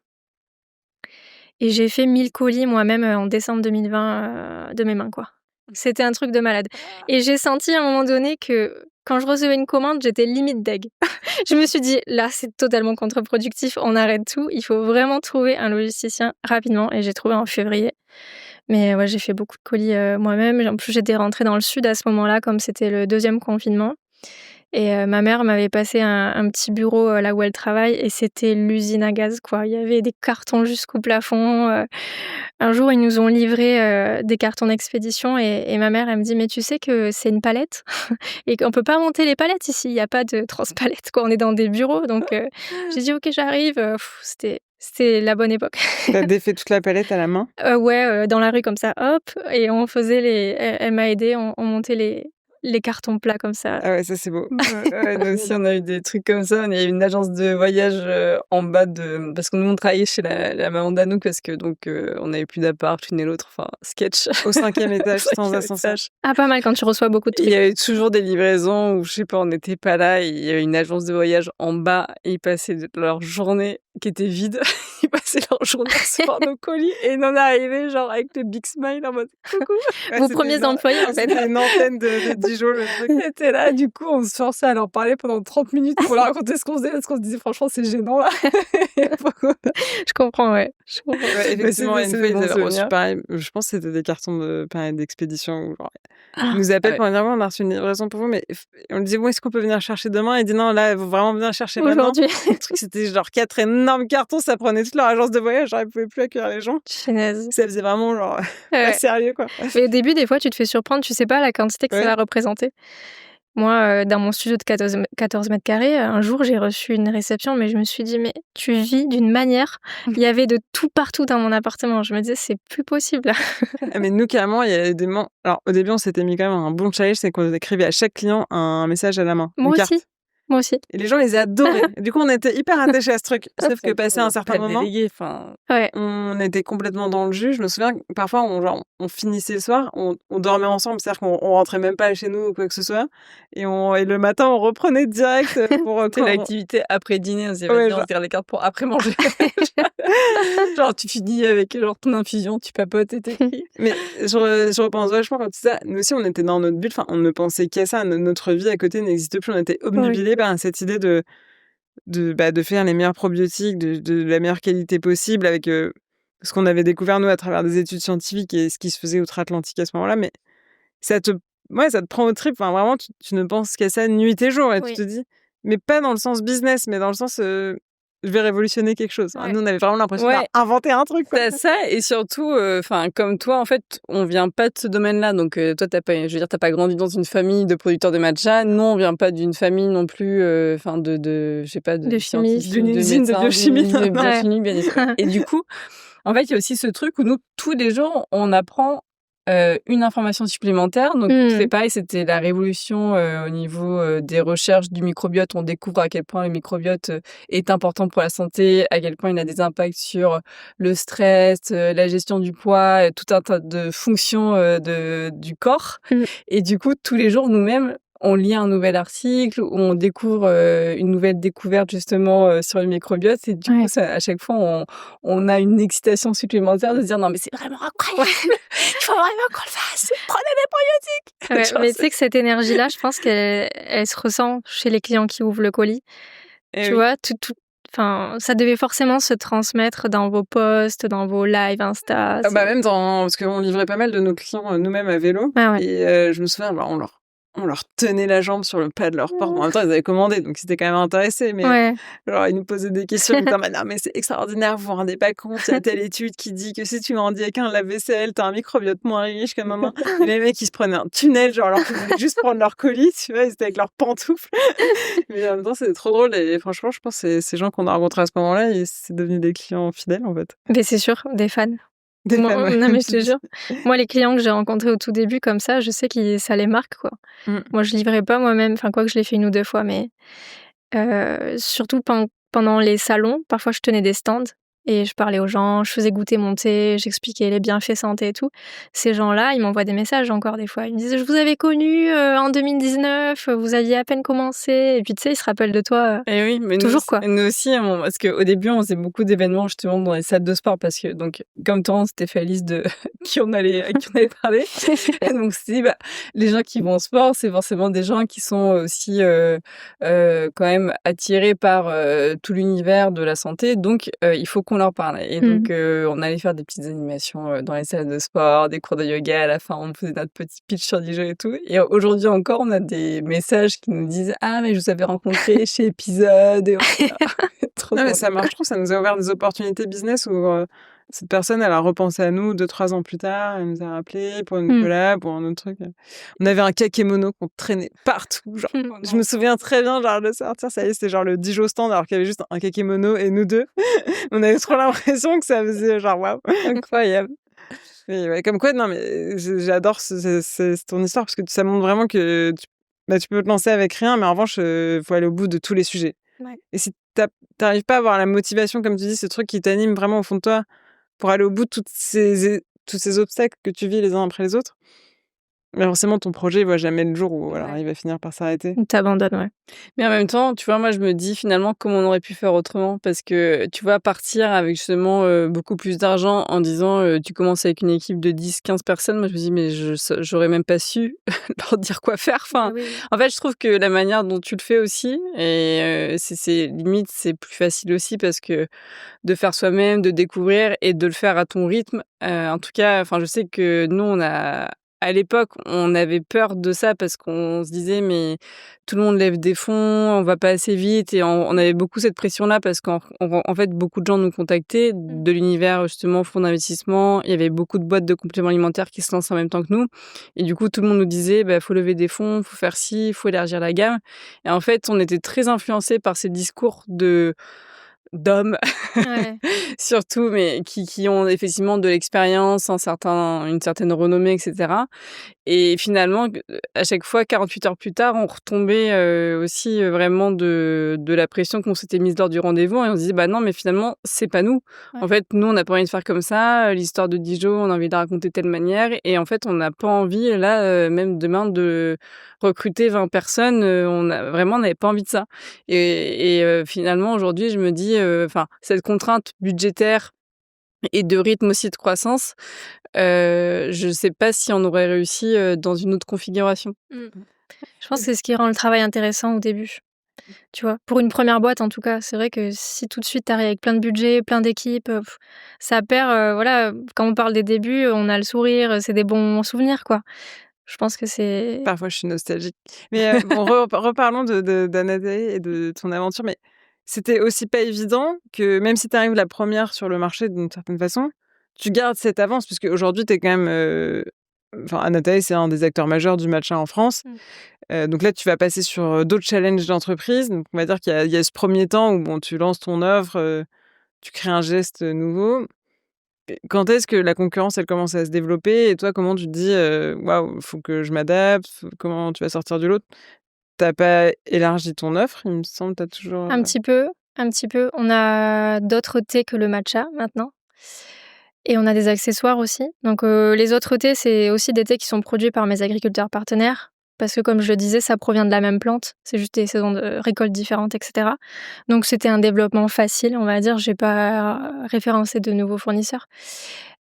et j'ai fait 1000 colis moi-même, en décembre 2020, de mes mains, quoi. C'était un truc de malade et j'ai senti à un moment donné que quand je recevais une commande, j'étais limite deg. Je me suis dit: «Là, c'est totalement contre-productif, on arrête tout, il faut vraiment trouver un logisticien rapidement» et j'ai trouvé en février. Mais ouais, j'ai fait beaucoup de colis, moi-même. En plus, j'étais rentrée dans le sud à ce moment-là, comme c'était le deuxième confinement et ma mère m'avait passé un petit bureau, là où elle travaille et c'était l'usine à gaz, quoi. Il y avait des cartons jusqu'au plafond, un jour, ils nous ont livré, des cartons d'expédition et ma mère, elle me dit: «Mais tu sais que c'est une palette et qu'on peut pas monter les palettes ici, il y a pas de transpalette, quoi, on est dans des bureaux». Donc j'ai dit: «OK, j'arrive», c'était la bonne époque. Tu as défait toute la palette à la main? Ouais, dans la rue comme ça, hop et on faisait elle m'a aidée, on montait les cartons plats comme ça. Ah ouais, ça c'est beau. Ouais, nous aussi, on a eu des trucs comme ça. On a eu une agence de voyage en bas de. Parce que nous, on travaillait chez la maman d'Anouk parce que donc on n'avait plus d'appart, l'une et l'autre. Enfin, sketch. Au 5e étage, sans 5e ascenseur. étage. Ah, pas mal quand tu reçois beaucoup de Il trucs. y avait toujours des livraisons où, je sais pas, on n'était pas là. Et il y avait une agence de voyage en bas. Et ils passaient leur journée qui était vide. Ils passaient leur journée à recevoir nos colis. Et ils en arrivaient genre avec le big smile en mode coucou. Ouais, Vos c'était premiers employés, en fait. c'était une antenne de Dijon, le truc. Ils étaient là, du coup, on se forçait à leur parler pendant 30 minutes pour leur raconter ce qu'on faisait parce qu'on se disait franchement, c'est gênant là. Je comprends, ouais. Je comprends. Ouais, effectivement, une c'est fois, des ils bons avaient reçu souvenirs. pareil, je pense que c'était des cartons de pareil d'expédition où genre, Ah, ils nous appellent ouais. pour dire: «Ouais, on a reçu une livraison pour vous, mais on lui dit: «Où est-ce qu'on peut venir chercher demain?» Il dit: «Non, là, il faut vraiment venir chercher maintenant». aujourd'hui. Le truc, c'était genre 4 énormes cartons, ça prenait toute leur agence de voyage, genre ils pouvaient plus accueillir les gens. Punaise. Ça faisait vraiment genre pas Ouais. sérieux, quoi. Mais au début, des fois, tu te fais surprendre, tu sais pas la quantité que ça Ouais. va représenter. Moi, dans mon studio de 14 mètres carrés, un jour, j'ai reçu une réception, mais je me suis dit: «Mais tu vis d'une manière». Il y avait de tout partout dans mon appartement. Je me disais: «C'est plus possible». Ah mais nous, carrément, il y avait des moments alors au début, on s'était mis quand même un bon challenge, c'est qu'on écrivait à chaque client un message à la main, une Moi carte. aussi, moi aussi. Et les gens les adoraient. Du coup, on était hyper attachés à ce truc. Sauf que passé un certain Pas moment, délégué, enfin. Ouais. on était complètement dans le jus. Je me souviens que parfois, on finissait le soir, on dormait ensemble, c'est-à-dire qu'on rentrait même pas chez nous ou quoi que ce soit. Et le matin, on reprenait direct pour C'était l'activité après dîner, on se disait Ouais, vas-y, on genre- se tire les cartes pour après manger. Genre tu finis avec genre ton infusion, tu papotes et t'écris. Mais je repense vachement quand tu dis ça. Nous aussi, on était dans notre bulle. Enfin, on ne pensait qu'à ça. Notre vie à côté n'existe plus. On était obnubilés par cette idée de faire les meilleurs probiotiques de la meilleure qualité possible avec ce qu'on avait découvert, nous, à travers des études scientifiques et ce qui se faisait outre-Atlantique à ce moment-là. Mais ça te, ça te prend au trip. Enfin, vraiment, tu ne penses qu'à ça nuit et jour. Et tu Oui. te dis, mais pas dans le sens business, mais dans le sens, je vais révolutionner quelque chose. Enfin, Ouais. nous, on avait vraiment l'impression Ouais. d'avoir inventé un truc, quoi. T'as ça et surtout, enfin comme toi en fait, on vient pas de ce domaine-là, donc toi t'as pas, je veux dire t'as pas grandi dans une famille de producteurs de matcha. Nous on vient pas d'une famille non plus, enfin de je sais pas De chimistes. scientifiques, D'une usine de médecins, biochimie. d'une usine de Ouais. biochimie, bien évidemment. Et du coup, en fait il y a aussi ce truc où nous tous les jours on apprend une information supplémentaire. Donc c'est pareil, c'était la révolution au niveau des recherches du microbiote. On découvre à quel point le microbiote est important pour la santé, à quel point il a des impacts sur le stress, la gestion du poids, tout un tas de fonctions du corps. Et du coup, tous les jours, nous-mêmes, on lit un nouvel article ou on découvre une nouvelle découverte justement sur le microbiote et du coup ça, à chaque fois on a une excitation supplémentaire de se dire non mais c'est vraiment incroyable, il faut vraiment qu'on le fasse, prenez des probiotiques. Ouais, mais tu sais que cette énergie-là, je pense qu'elle se ressent chez les clients qui ouvrent le colis. Tu vois, enfin, ça devait forcément se transmettre dans vos posts, dans vos lives Insta. Même parce qu'on livrait pas mal de nos clients nous-mêmes à vélo. Et je me souviens, on leur tenait la jambe sur le pas de leur porte. En même temps, ils avaient commandé, donc ils étaient quand même intéressés. Mais genre, ils nous posaient des questions. Ils me disaient, non, mais c'est extraordinaire, vous vous rendez pas compte. Il y a telle étude qui dit que si tu grandis avec un lave-vaisselle, t'as un microbiote moins riche qu'un maman. Et les mecs, ils se prenaient un tunnel, genre, alors qu'ils voulaient juste prendre leur colis, tu vois, ils étaient avec leurs pantoufles. Mais en même temps, c'était trop drôle. Et franchement, je pense que ces gens qu'on a rencontrés à ce moment-là, c'est devenu des clients fidèles, en fait. Mais c'est sûr, des fans. Fans, non, mais je te jure. Moi, les clients que j'ai rencontrés au tout début, comme ça, je sais que ça les marque, quoi. Moi, je livrais pas moi-même, enfin, quoi que je l'ai fait 1 ou 2 fois, mais surtout pendant les salons, parfois je tenais des stands et je parlais aux gens, je faisais goûter mon thé, j'expliquais les bienfaits santé et tout. Ces gens-là, ils m'envoient des messages encore des fois. Ils me disent « Je vous avais connu en 2019, vous aviez à peine commencé. » Et puis tu sais, ils se rappellent de toi et oui, mais toujours, quoi. Nous aussi, parce qu'au début, on faisait beaucoup d'événements justement dans les salles de sport parce que, donc, comme toi, on s'était fait la liste de à qui on allait parler. Et donc, c'est dit, les gens qui vont au sport, c'est forcément des gens qui sont aussi quand même attirés par tout l'univers de la santé. Donc, il faut qu'on leur parle. Et donc, on allait faire des petites animations dans les salles de sport, des cours de yoga. À la fin, on faisait notre petit pitch sur Dijon et tout. Et aujourd'hui encore, on a des messages qui nous disent « Ah, mais je vous avais rencontré chez Épisode. » Et non, mais ça marche trop. Ça nous a ouvert des opportunités business où cette personne, elle a repensé à nous 2-3 ans plus tard. Elle nous a rappelé pour une collab, pour un autre truc. On avait un kakémono qu'on traînait partout. Genre, je me souviens très bien, genre, de sortir, ça y est, c'était genre le Dijon stand, alors qu'il y avait juste un kakémono et nous deux. On avait trop l'impression que ça faisait genre, waouh, incroyable. Mais ouais, comme quoi, non, mais j'adore ton histoire parce que ça montre vraiment que tu peux te lancer avec rien, mais en revanche, faut aller au bout de tous les sujets. Ouais. Et si t'arrives pas à avoir la motivation, comme tu dis, ce truc qui t'anime vraiment au fond de toi, pour aller au bout de tous ces obstacles que tu vis les uns après les autres, mais forcément, ton projet, il voit jamais le jour où alors, il va finir par s'arrêter. T'abandonnes, ouais. Mais en même temps, tu vois, moi, je me dis finalement comment on aurait pu faire autrement parce que, tu vois, partir avec justement beaucoup plus d'argent en disant tu commences avec une équipe de 10-15 personnes, moi, je me dis, mais j'aurais même pas su leur dire quoi faire. Enfin, en fait, je trouve que la manière dont tu le fais aussi, et c'est limite, c'est plus facile aussi parce que de faire soi-même, de découvrir et de le faire à ton rythme. En tout cas, enfin, je sais que nous, à l'époque, on avait peur de ça parce qu'on se disait mais tout le monde lève des fonds, on va pas assez vite et on avait beaucoup cette pression-là parce qu'en fait, beaucoup de gens nous contactaient de l'univers justement fonds d'investissement. Il y avait beaucoup de boîtes de compléments alimentaires qui se lancent en même temps que nous et du coup, tout le monde nous disait faut lever des fonds, faut faire ci, faut élargir la gamme. Et en fait, on était très influencés par ces discours d'hommes surtout, mais qui ont effectivement de l'expérience, une certaine renommée, etc. Et finalement, à chaque fois, 48 heures plus tard, on retombait aussi vraiment de la pression qu'on s'était mise lors du rendez-vous et on se disait non, mais finalement, c'est pas nous. En fait, nous, on n'a pas envie de faire comme ça. L'histoire de Dijon, on a envie de la raconter de telle manière. Et en fait, on n'a pas envie, là, même demain, de recruter 20 personnes. On n'avait pas envie de ça. Et finalement, aujourd'hui, je me dis, cette contrainte budgétaire et de rythme aussi de croissance, je sais pas si on aurait réussi dans une autre configuration. Je pense que c'est ce qui rend le travail intéressant au début. Tu vois, pour une première boîte en tout cas, c'est vrai que si tout de suite t'arrives avec plein de budget, plein d'équipes, ça perd. Voilà, quand on parle des débuts, on a le sourire, c'est des bons souvenirs, quoi. Je pense que c'est. Parfois, je suis nostalgique. Mais bon, reparlons d'Anathalie et de ton aventure. Mais c'était aussi pas évident que même si tu arrives la première sur le marché d'une certaine façon, tu gardes cette avance parce qu'aujourd'hui, tu es quand même. Anathalie, c'est un des acteurs majeurs du matcha en France. Donc là, tu vas passer sur d'autres challenges d'entreprise. Donc, on va dire qu'il y a ce premier temps où tu lances ton offre, tu crées un geste nouveau. Quand est-ce que la concurrence, elle commence à se développer et toi, comment tu te dis waouh, faut que je m'adapte, comment tu vas sortir du lot? T'as pas élargi ton offre, il me semble, t'as toujours. Un petit peu, un petit peu. On a d'autres thés que le matcha maintenant. Et on a des accessoires aussi. Donc les autres thés, c'est aussi des thés qui sont produits par mes agriculteurs partenaires. parce que comme je le disais, ça provient de la même plante, c'est juste des saisons de récoltes différentes et cetera. Donc c'était un développement facile, on va dire, j'ai pas référencé de nouveaux fournisseurs.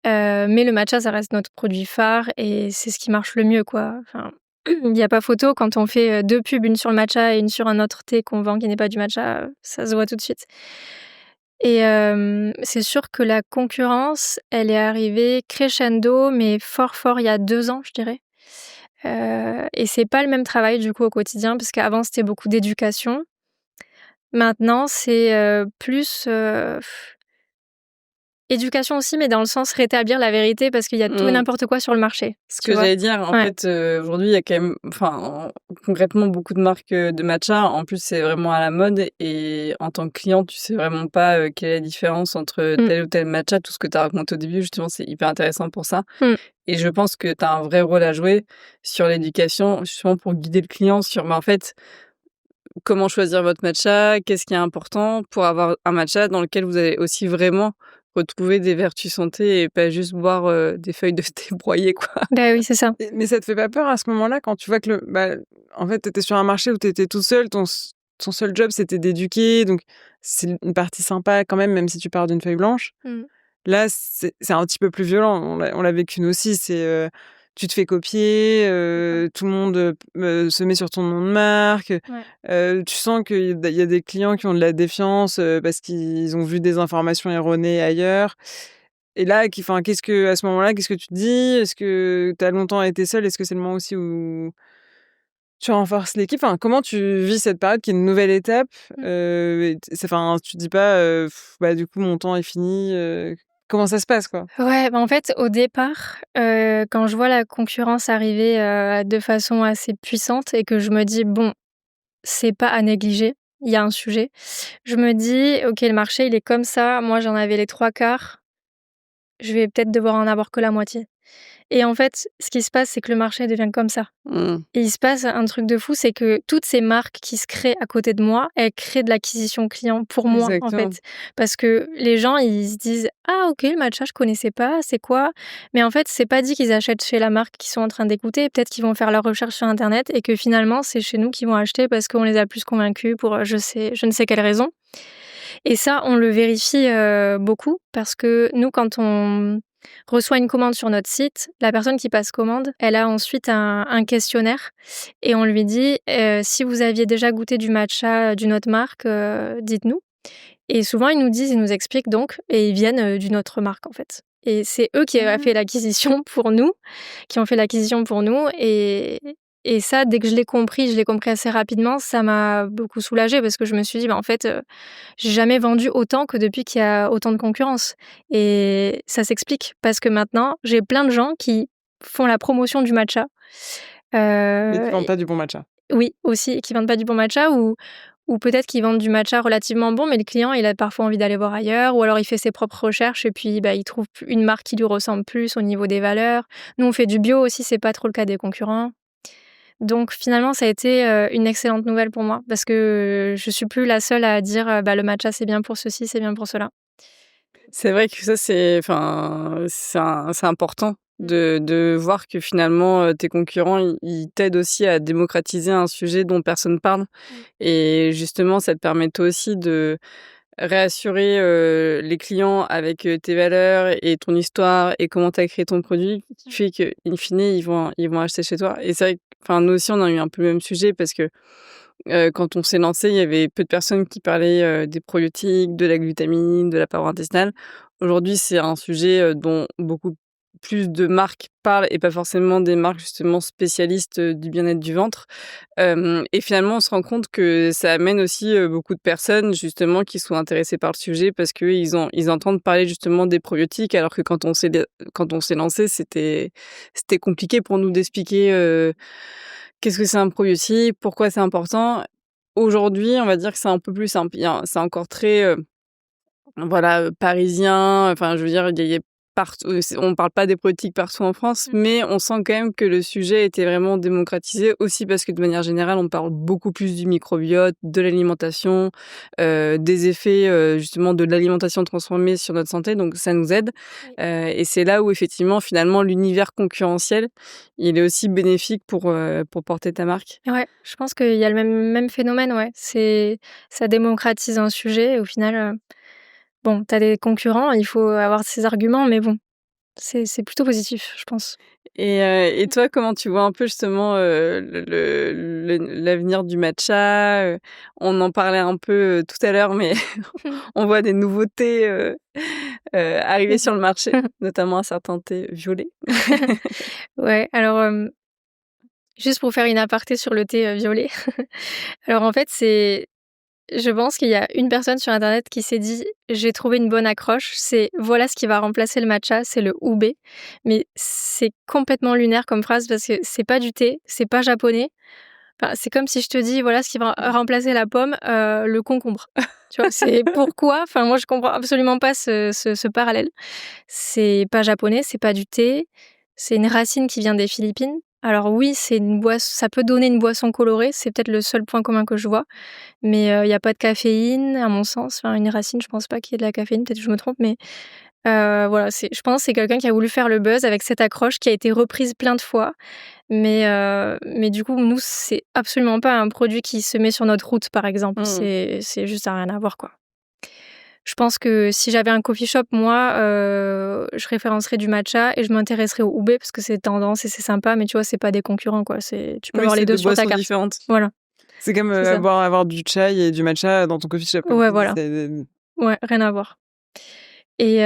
Mais le matcha, ça reste notre produit phare et c'est ce qui marche le mieux, quoi. Enfin, il y a pas photo quand on fait, 2 pubs, une sur le matcha et une sur un autre thé qu'on vend qui n'est pas du matcha, ça se voit tout de suite. Et c'est sûr que la concurrence, elle est arrivée crescendo, mais fort, fort il y a 2 ans, je dirais. Et c'est pas le même travail du coup au quotidien, parce qu'avant c'était beaucoup d'éducation. Maintenant c'est, plus, éducation aussi, mais dans le sens rétablir la vérité parce qu'il y a tout et Mmh. n'importe quoi sur le marché, Ce tu que vois? j'allais dire, en Ouais. fait, aujourd'hui, il y a quand même concrètement beaucoup de marques, de matcha. En plus, c'est vraiment à la mode et en tant que client, tu sais vraiment pas, quelle est la différence entre Mmh. tel ou tel matcha. Tout ce que tu as raconté au début, justement, c'est hyper intéressant pour ça Mmh. et je pense que tu as un vrai rôle à jouer sur l'éducation, justement pour guider le client sur, en fait, comment choisir votre matcha, qu'est-ce qui est important pour avoir un matcha dans lequel vous allez aussi vraiment retrouver des vertus santé et pas juste boire, des feuilles de thé broyées, quoi. Bah oui, c'est ça. Mais ça te fait pas peur à ce moment-là quand tu vois que en fait, tu étais sur un marché où tu étais tout seul, ton seul job, c'était d'éduquer, donc c'est une partie sympa quand même si tu pars d'une feuille blanche. Mmh. Là, c'est un petit peu plus violent. On l'a vécu nous aussi. Tu te fais copier, C'est ça. tout le monde, se met sur ton nom de marque. Ouais. Tu sens qu'il y a des clients qui ont de la défiance, parce qu'ils ont vu des informations erronées ailleurs. Et là, à ce moment-là, qu'est-ce que tu te dis? Est-ce que tu as longtemps été seule? Est-ce que c'est le moment aussi où tu renforces l'équipe? Enfin, comment tu vis cette période qui est une nouvelle étape? Mmh. Et tu te dis pas, «Bah, du coup, mon temps est fini», comment ça se passe, quoi? Ouais, bah, en fait, au départ, quand je vois la concurrence arriver, de façon assez puissante et que je me dis: «Bon, c'est pas à négliger, il y a un sujet». Je me dis: «OK, le marché, il est comme ça, moi j'en avais les 3/4, je vais peut-être devoir en avoir que la moitié». Et en fait, ce qui se passe, c'est que le marché devient comme ça. Mmh. Et il se passe un truc de fou, c'est que toutes ces marques qui se créent à côté de moi, elles créent de l'acquisition client pour moi, en Exactement. fait. Parce que les gens, ils se disent: «Ah OK, le matcha, je connaissais pas, c'est quoi?» Mais en fait, c'est pas dit qu'ils achètent chez la marque qu'ils sont en train d'écouter. Peut-être qu'ils vont faire leurs recherches sur internet et que finalement, c'est chez nous qu'ils vont acheter parce qu'on les a plus convaincus pour, je ne sais quelle raison. Et ça, on le vérifie, beaucoup parce que nous, quand on reçoit une commande sur notre site, la personne qui passe commande, elle a ensuite un questionnaire et on lui dit: «Si vous aviez déjà goûté du matcha d'une autre marque, dites-nous». Et souvent, ils nous disent, ils nous expliquent donc et ils viennent, d'une autre marque, en fait. Et c'est eux qui a fait Mmh. l'acquisition pour nous, qui ont fait l'acquisition pour nous et ça, dès que je l'ai compris assez rapidement, ça m'a beaucoup soulagée parce que je me suis dit: «Bah, en fait, j'ai jamais vendu autant que depuis qu'il y a autant de concurrence». Et ça s'explique parce que maintenant, j'ai plein de gens qui font la promotion du matcha, Mais qui vendent et pas du bon matcha. oui, aussi, qui vendent pas du bon matcha ou peut-être qu'ils vendent du matcha relativement bon, mais le client, il a parfois envie d'aller voir ailleurs ou alors il fait ses propres recherches et puis, bah, il trouve une marque qui lui ressemble plus au niveau des valeurs. Nous, on fait du bio aussi, c'est pas trop le cas des concurrents. Donc finalement, ça a été, une excellente nouvelle pour moi parce que je suis plus la seule à dire, «Bah, le matcha, c'est bien pour ceci, c'est bien pour cela». C'est vrai que ça, c'est important Mmh. de voir que finalement, tes concurrents, ils t'aident aussi à démocratiser un sujet dont personne parle Mmh. et justement, ça te permet toi aussi de réassurer, les clients avec, tes valeurs et ton histoire et comment tu as créé ton produit qui Mmh. fait qu'in fine, ils vont acheter chez toi et c'est vrai que nous aussi, on a eu un peu le même sujet parce que, quand on s'est lancé, il y avait peu de personnes qui parlaient, des probiotiques, de la glutamine, de la paroi intestinale. Aujourd'hui, c'est un sujet, dont beaucoup plus de marques parlent et pas forcément des marques justement spécialistes, du bien-être du ventre. Et finalement, on se rend compte que ça amène aussi, beaucoup de personnes justement qui sont intéressées par le sujet parce qu'ils entendent parler justement des probiotiques alors que quand on s'est lancé, c'était compliqué pour nous d'expliquer, qu'est-ce que c'est un probiotique? Pourquoi c'est important? Aujourd'hui, on va dire que c'est un peu plus simple. C'est encore très, voilà, parisien, enfin je veux dire, il y a on parle pas des politiques partout en France, mais on sent quand même que le sujet était vraiment démocratisé aussi parce que de manière générale, on parle beaucoup plus du microbiote, de l'alimentation, des effets justement de l'alimentation transformée sur notre santé, donc ça nous aide. Et c'est là où effectivement, finalement, l'univers concurrentiel, il est aussi bénéfique pour porter ta marque. Ouais, je pense qu'il y a le même phénomène, ouais. Ça démocratise un sujet et au final, bon, tu as des concurrents, il faut avoir ses arguments, mais bon, c'est plutôt positif, je pense. Et toi, comment tu vois un peu justement l'avenir du matcha? On en parlait un peu tout à l'heure, mais on voit des nouveautés arriver sur le marché, notamment un certain thé violet. Ouais, alors, juste pour faire une aparté sur le thé, violet. Alors en fait, je pense qu'il y a une personne sur internet qui s'est dit: «J'ai trouvé une bonne accroche, c'est voilà ce qui va remplacer le matcha, c'est le ube». Mais c'est complètement lunaire comme phrase parce que c'est pas du thé, c'est pas japonais. Enfin, c'est comme si je te dis: «Voilà ce qui va remplacer la pomme, le concombre». Tu vois? C'est pourquoi? Enfin, moi, je comprends absolument pas ce parallèle. C'est pas japonais, c'est pas du thé, c'est une racine qui vient des Philippines. Alors oui, c'est une boisson, ça peut donner une boisson colorée, c'est peut-être le seul point commun que je vois, mais il y a pas de caféine à mon sens. Enfin, une racine, je pense pas qu'il y ait de la caféine, peut-être que je me trompe, mais voilà, je pense que c'est quelqu'un qui a voulu faire le buzz avec cette accroche qui a été reprise plein de fois, mais du coup, nous, c'est absolument pas un produit qui se met sur notre route, par exemple. Mmh. C'est juste, ça a rien à voir, quoi. Je pense que si j'avais un coffee shop, moi, je référencerais du matcha et je m'intéresserais au ube parce que c'est tendance et c'est sympa, mais tu vois, c'est pas des concurrents, quoi. Tu peux Oui, avoir les c'est 2 deux sur ta boissons carte. différentes. Voilà, C'est comme c'est ça. avoir du chai et du matcha dans ton coffee shop, comme Ouais, tu dis. voilà. Ouais, rien à voir. Et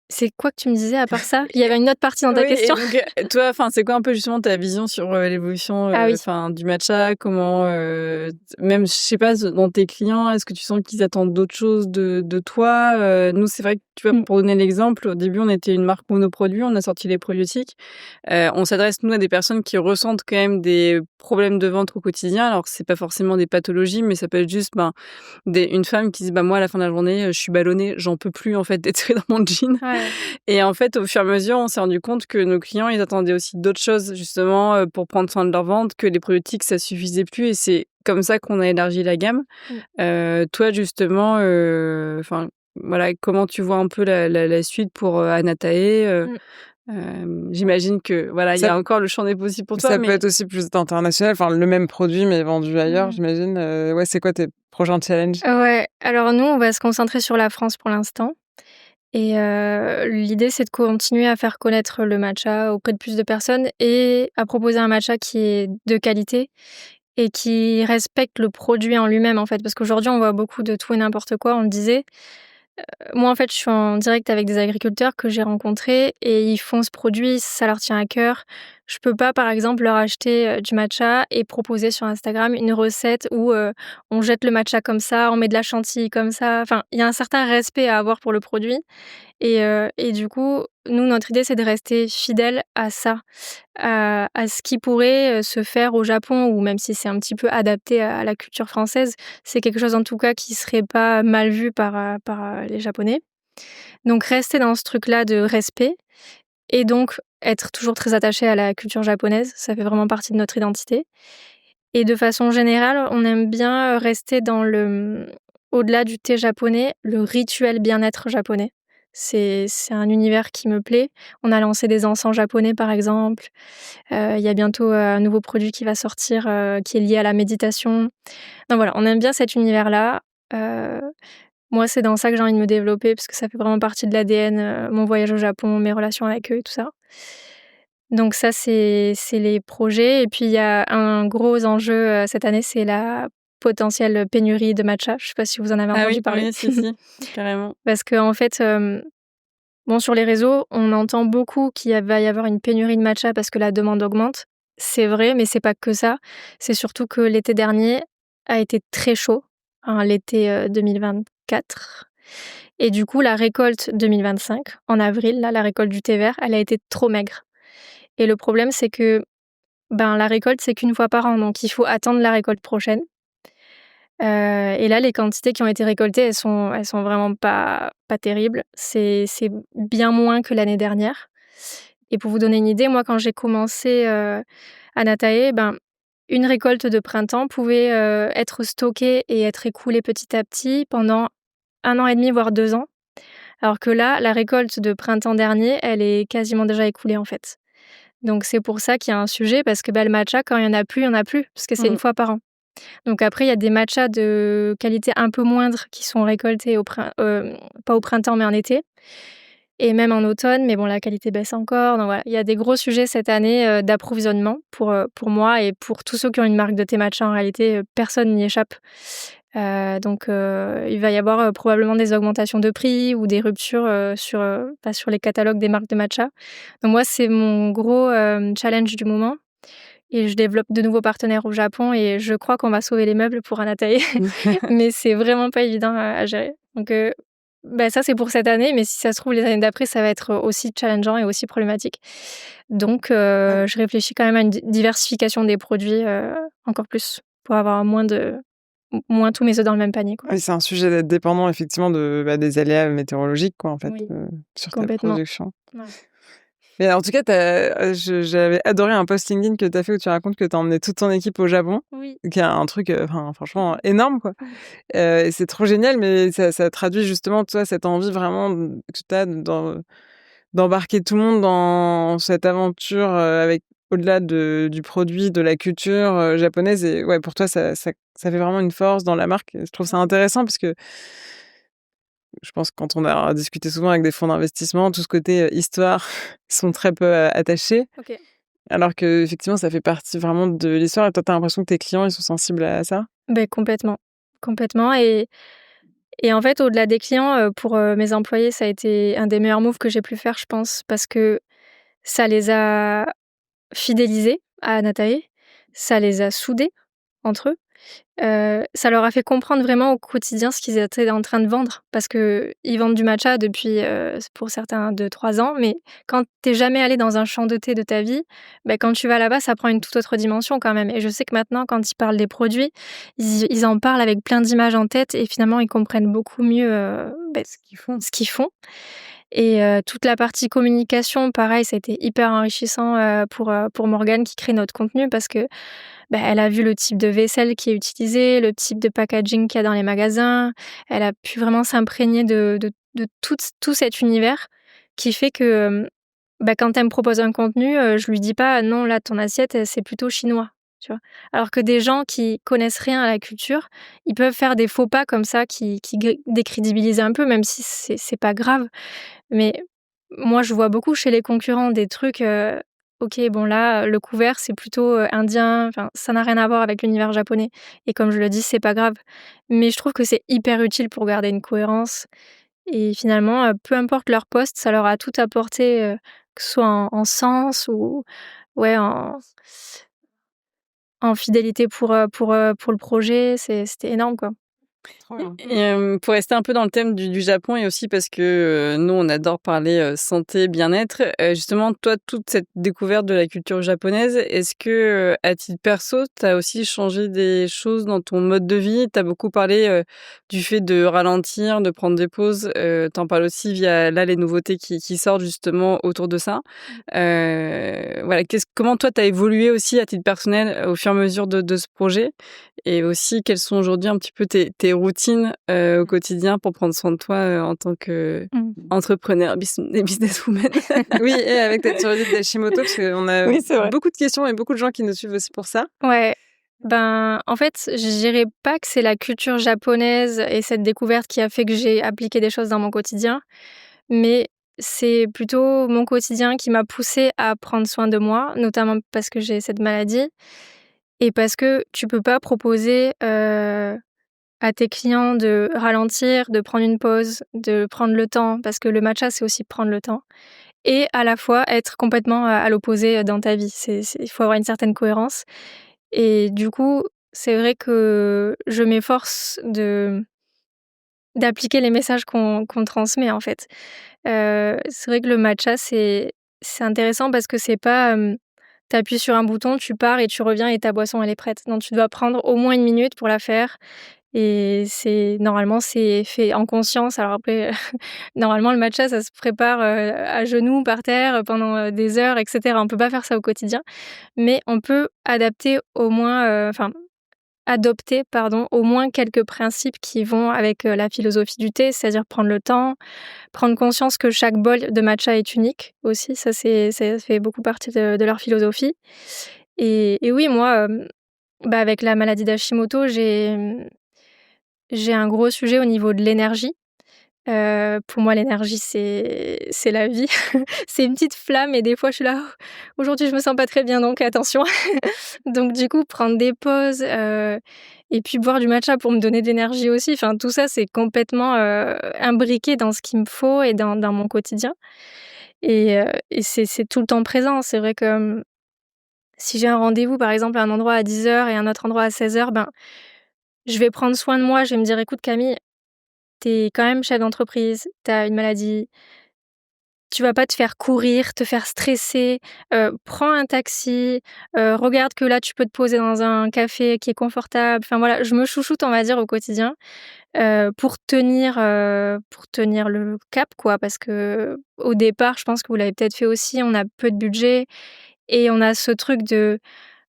c'est quoi que tu me disais à part ça? Il y avait une autre partie dans ta Oui, et question? donc, toi, enfin, c'est quoi un peu justement ta vision sur l'évolution, Ah oui. enfin, du matcha? Comment, même, je sais pas, dans tes clients, est-ce que tu sens qu'ils attendent d'autres choses de toi? Nous, c'est vrai que, tu vois, Mmh. pour donner l'exemple, au début, on était une marque monoproduit, on a sorti les probiotiques. On s'adresse, nous, à des personnes qui ressentent quand même des problèmes de ventre au quotidien. Alors, c'est pas forcément des pathologies, mais ça peut être juste, ben, une femme qui dit: «Bah, moi, à la fin de la journée, je suis ballonnée, j'en peux plus, en fait, d'être serrée dans mon jean». Ouais. Et en fait, au fur et à mesure, on s'est rendu compte que nos clients, ils attendaient aussi d'autres choses, justement, pour prendre soin de leur ventre, que les probiotiques, ça suffisait plus et c'est comme ça qu'on a élargi la gamme. Mmh. Toi, justement, enfin, voilà, comment tu vois un peu la suite pour, Anatae? Mmh. J'imagine que, voilà, il y Ça a encore le champ des possibles pour toi, ça peut mais être aussi plus international, enfin le même produit mais vendu ailleurs, Mmh. j'imagine. Ouais, c'est quoi tes prochains challenges? Ouais, alors nous, on va se concentrer sur la France pour l'instant et l'idée, c'est de continuer à faire connaître le matcha auprès de plus de personnes et à proposer un matcha qui est de qualité et qui respecte le produit en lui-même, en fait. Parce qu'aujourd'hui, on voit beaucoup de tout et n'importe quoi, on le disait. Moi, en fait, je suis en direct avec des agriculteurs que j'ai rencontrés et ils font ce produit, ça leur tient à cœur. Je peux pas, par exemple, leur acheter, du matcha et proposer sur Instagram une recette où, on jette le matcha comme ça, on met de la chantilly comme ça. Enfin, il y a un certain respect à avoir pour le produit et du coup, nous, notre idée, c'est de rester fidèles à ça, à ce qui pourrait, se faire au Japon ou même si c'est un petit peu adapté à la culture française, c'est quelque chose, en tout cas, qui serait pas mal vu par les Japonais. Donc rester dans ce truc-là de respect et donc être toujours très attaché à la culture japonaise, ça fait vraiment partie de notre identité et de façon générale, on aime bien, rester dans au-delà du thé japonais, le rituel bien-être japonais. C'est un univers qui me plaît. On a lancé des encens japonais, par exemple. Il y a bientôt, un nouveau produit qui va sortir, qui est lié à la méditation. Donc voilà, on aime bien cet univers-là. Heu, Moi, c'est dans ça que j'ai envie de me développer parce que ça fait vraiment partie de l'ADN, mon voyage au Japon, mes relations avec eux et tout ça. Donc ça, c'est les projets et puis il y a un gros enjeu, cette année, c'est la potentielle pénurie de matcha. Je sais pas si vous en avez ah entendu oui, parler? oui, si, carrément. Parce qu'en fait, bon, sur les réseaux, on entend beaucoup va y avoir une pénurie de matcha parce que la demande augmente. C'est vrai, mais c'est pas que ça. C'est surtout que l'été dernier a été très chaud, hein, l'été, 2024 et du coup, la récolte 2025, en avril, là, la récolte du thé vert, elle a été trop maigre et le problème, c'est que, ben, la récolte, c'est qu'une fois par an, donc il faut attendre la récolte prochaine Et là, les quantités qui ont été récoltées, elles sont vraiment pas terribles. C'est bien moins que l'année dernière. Et pour vous donner une idée, moi, quand j'ai commencé, à Natae, une récolte de printemps pouvait, être stockée et être écoulée petit à petit pendant 1 an et demi, voire 2 ans. Alors que là, la récolte de printemps dernier, elle est quasiment déjà écoulée, en fait. Donc c'est pour ça qu'il y a un sujet parce que, le matcha, quand il y en a plus, il y en a plus, parce que c'est une fois par an. Donc après, il y a des matchas de qualité un peu moindre qui sont récoltés pas au printemps, mais en été et même en automne, mais bon, la qualité baisse encore. Donc voilà, il y a des gros sujets cette année, d'approvisionnement pour moi et pour tous ceux qui ont une marque de thé matcha. En réalité, personne n'y échappe. Donc il va y avoir, probablement des augmentations de prix ou des ruptures, sur les catalogues des marques de matcha. Donc moi, c'est mon gros, challenge du moment et je développe de nouveaux partenaires au Japon et je crois qu'on va sauver les meubles pour Anatae. Mais c'est vraiment pas évident à gérer. Donc ça, c'est pour cette année, mais si ça se trouve, les années d'après, ça va être aussi challengeant et aussi problématique. Donc je réfléchis quand même à une diversification des produits, encore plus pour avoir moins tous mes œufs dans le même panier, quoi. Oui, c'est un sujet d'être dépendant effectivement des aléas météorologiques, quoi, en fait, Oui, sur ta complètement. production. Ouais. Mais en tout cas, j'avais adoré un post LinkedIn que tu as fait où tu racontes que tu as emmené toute ton équipe au Japon, Oui. qui est un truc, franchement énorme, quoi. Et c'est trop génial, mais ça traduit justement, toi, cette envie vraiment que tu as d'embarquer tout le monde dans cette aventure, avec au-delà du produit, de la culture, japonaise et ouais, pour toi, ça fait vraiment une force dans la marque et je trouve ça intéressant parce que je pense que quand on a discuté souvent avec des fonds d'investissement, tout ce côté, histoire, ils sont très peu, attachés. OK. Alors qu'effectivement, ça fait partie vraiment de l'histoire et toi, tu as l'impression que tes clients, ils sont sensibles à ça? Complètement. Complètement et en fait, au-delà des clients, pour, mes employés, ça a été un des meilleurs moves que j'ai pu faire, je pense, parce que ça les a fidélisés à Natae, ça les a soudés entre eux. Ça leur a fait comprendre vraiment au quotidien ce qu'ils étaient en train de vendre parce qu'ils vendent du matcha depuis, pour certains 2-3 ans, mais quand tu es jamais allé dans un champ de thé de ta vie, quand tu vas là-bas, ça prend une toute autre dimension quand même et je sais que maintenant quand ils parlent des produits, ils en parlent avec plein d'images en tête et finalement ils comprennent beaucoup mieux, ce qu'ils font et toute la partie communication, pareil, ça a été hyper enrichissant, pour Morgane qui crée notre contenu parce que elle a vu le type de vaisselle qui est utilisé, le type de packaging qu'il y a dans les magasins. Elle a pu vraiment s'imprégner de tout cet univers qui fait que, quand elle me propose un contenu, je lui dis pas: «Non, là, ton assiette, c'est plutôt chinois», tu vois? Alors que des gens qui connaissent rien à la culture, ils peuvent faire des faux pas comme ça qui décrédibilisent un peu, même si c'est pas grave. Mais moi, je vois beaucoup chez les concurrents des trucs, OK, bon là, le couvert, c'est plutôt, indien, enfin, ça n'a rien à voir avec l'univers japonais et comme je le dis, c'est pas grave. Mais je trouve que c'est hyper utile pour garder une cohérence et finalement, peu importe leur poste, ça leur a tout apporté, que ce soit en sens ou ouais, en fidélité pour le projet, c'était énorme, quoi. Trop bien. Et pour rester un peu dans le thème du Japon et aussi parce que, nous, on adore parler, santé, bien-être, justement, toi, toute cette découverte de la culture japonaise, est-ce que, à titre perso, tu as aussi changé des choses dans ton mode de vie? Tu as beaucoup parlé, du fait de ralentir, de prendre des pauses, tu en parles aussi via, là, les nouveautés qui sortent justement autour de ça. Voilà, comment toi, tu as évolué aussi à titre personnel, au fur et à mesure de ce projet? Et aussi, quelles sont aujourd'hui un petit peu tes routines, au quotidien pour prendre soin de toi, en tant Mmh. qu'entrepreneur et businesswoman? Oui et avec ta thyroïde d'Hashimoto, parce qu'on a Oui, c'est vrai. beaucoup de questions et beaucoup de gens qui nous suivent aussi pour ça. Ouais, en fait, je dirais pas que c'est la culture japonaise et cette découverte qui a fait que j'ai appliqué des choses dans mon quotidien, mais c'est plutôt mon quotidien qui m'a poussée à prendre soin de moi, notamment parce que j'ai cette maladie et parce que tu peux pas proposer, à tes clients de ralentir, de prendre une pause, de prendre le temps, parce que le matcha, c'est aussi prendre le temps et à la fois être complètement, à l'opposé, dans ta vie. Il faut avoir une certaine cohérence et du coup, c'est vrai que je m'efforce d'appliquer les messages qu'on transmet, en fait. C'est vrai que le matcha, c'est intéressant parce que c'est pas, tu sur un bouton, tu pars et tu reviens et ta boisson, elle est prête. Non, tu dois prendre au moins 1 minute pour la faire et normalement, c'est fait en conscience. Alors après, normalement, le matcha, ça se prépare, à genoux, par terre, pendant, des heures et cetera. On peut pas faire ça au quotidien, mais on peut adopter, pardon, au moins quelques principes qui vont avec, la philosophie du thé, c'est-à-dire prendre le temps, prendre conscience que chaque bol de matcha est unique aussi, ça fait beaucoup partie de leur philosophie et oui, moi, avec la maladie d'Hashimoto, j'ai un gros sujet au niveau de l'énergie. Pour moi, l'énergie, c'est la vie. C'est une petite flamme et des fois, je suis là: «Oh, aujourd'hui, je me sens pas très bien, donc attention». Donc du coup, prendre des pauses, et puis boire du matcha pour me donner de l'énergie aussi, enfin, tout ça, c'est complètement, imbriqué dans ce qu'il me faut et dans mon quotidien et c'est tout le temps présent. C'est vrai que, si j'ai un rendez-vous, par exemple, à un endroit à 10 heures et un autre endroit à 16 heures, je vais prendre soin de moi. Je vais me dire: «Écoute Camille, t'es quand même chef d'entreprise, t'as une maladie, tu vas pas te faire courir, te faire stresser, prends un taxi, regarde que là, tu peux te poser dans un café qui est confortable». Enfin voilà, je me chouchoute, on va dire, au quotidien, pour tenir le cap, quoi. Parce qu'au départ, je pense que vous l'avez peut-être fait aussi, on a peu de budget et on a ce truc de: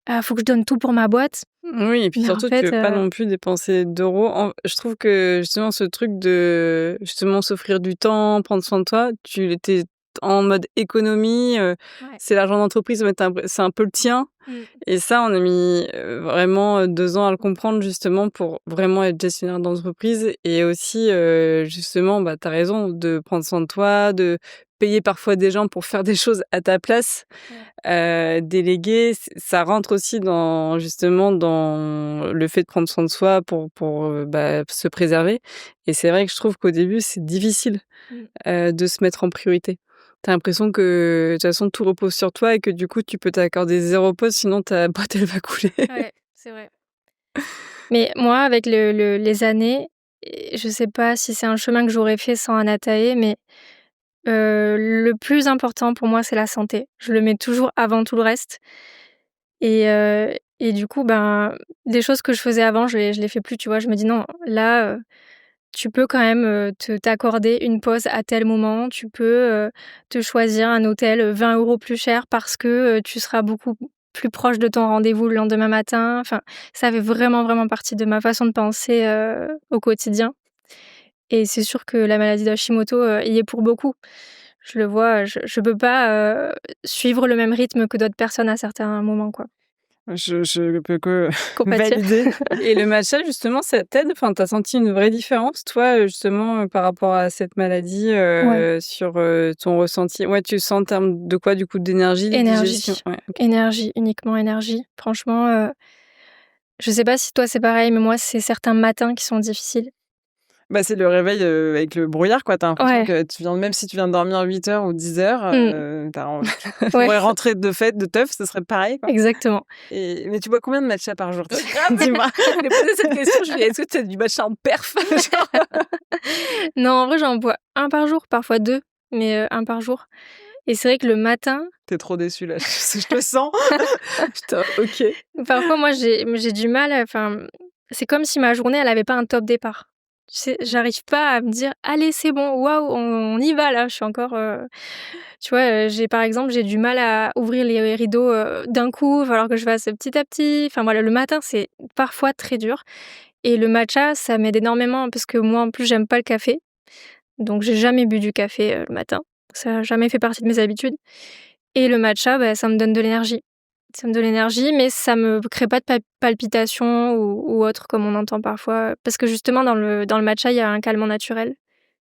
«Ah, faut que je donne tout pour ma boîte». Oui et puis Mais en surtout, tu fait, veux pas non plus dépenser d'euros. Je trouve que justement ce truc de, justement, s'offrir du temps, prendre soin de toi, tu étais en mode économie, ouais. c'est l'argent d'entreprise, mais c'est un peu le tien Mmh. et ça, on a mis, vraiment, 2 ans à le comprendre justement pour vraiment être gestionnaire d'entreprise et aussi, justement, tu as raison de prendre soin de toi, de payer parfois des gens pour faire des choses à ta place. Ouais. Déléguer, ça rentre aussi dans justement dans le fait de prendre soin de soi pour, se préserver et c'est vrai que je trouve qu'au début, c'est difficile, Mmh. de se mettre en priorité. Tu as l'impression que, de toute façon, tout repose sur toi et que du coup, tu peux t'accorder 0 pause, sinon ta boîte, elle va couler. Ouais, c'est vrai. Mais moi, avec les années, et je sais pas si c'est un chemin que j'aurais fait sans Anatae, mais le plus important pour moi, c'est la santé. Je le mets toujours avant tout le reste et du coup, des choses que je faisais avant, je les fais plus, tu vois? Je me dis: «Non, là, tu peux quand même, t'accorder une pause à tel moment. Tu peux, te choisir un hôtel, 20 € plus cher parce que, tu seras beaucoup plus proche de ton rendez-vous le lendemain matin». Enfin, ça fait vraiment, vraiment partie de ma façon de penser, au quotidien et c'est sûr que la maladie d'Hashimoto, y est pour beaucoup. Je le vois, je peux pas, suivre le même rythme que d'autres personnes à certains moments, quoi. Je peux que Compatir. valider. Et le matcha, justement, ça t'aide? Enfin, tu as senti une vraie différence, toi, justement, par rapport à cette maladie, Ouais. sur, ton ressenti? Ouais, tu sens en termes de quoi, du coup? D'énergie, de digestion? Énergie. Ouais, OK. Énergie, uniquement énergie. Franchement, je sais pas si toi c'est pareil, mais moi, c'est certains matins qui sont difficiles. C'est le réveil, avec le brouillard, quoi. Tu as l'impression Ouais. que même si tu viens de dormir 8 heures ou 10 heures, Mmh. tu Ouais, pourrais rentrer de fête, de teuf, ce serait pareil, quoi. exactement. Mais tu bois combien de matcha par jour, toi? Grave, Dis-moi. j'allais poser cette question, je lui ai dit: «Est-ce que tu as du matcha en perf?» Genre. Non, en vrai, j'en bois un par jour, parfois 2, mais 1 par jour et c'est vrai que le matin, Tu es trop déçue, là, je te sens. Putain, OK. parfois, moi, j'ai du mal, c'est comme si ma journée, elle avait pas un top départ. Tu sais, j'arrive pas à me dire: «Allez, c'est bon, waouh, on y va là». Je suis encore, tu vois, par exemple, j'ai du mal à ouvrir les rideaux, d'un coup, il va falloir que je fasse petit à petit. Enfin voilà, le matin, c'est parfois très dur et le matcha, ça m'aide énormément parce que moi, en plus, j'aime pas le café, donc j'ai jamais bu du café, le matin. Ça a jamais fait partie de mes habitudes et le matcha, ça me donne de l'énergie. Ça me donne de l'énergie, mais ça me crée pas de palpitations ou autre comme on entend parfois, parce que justement dans le matcha, il y a un calmant naturel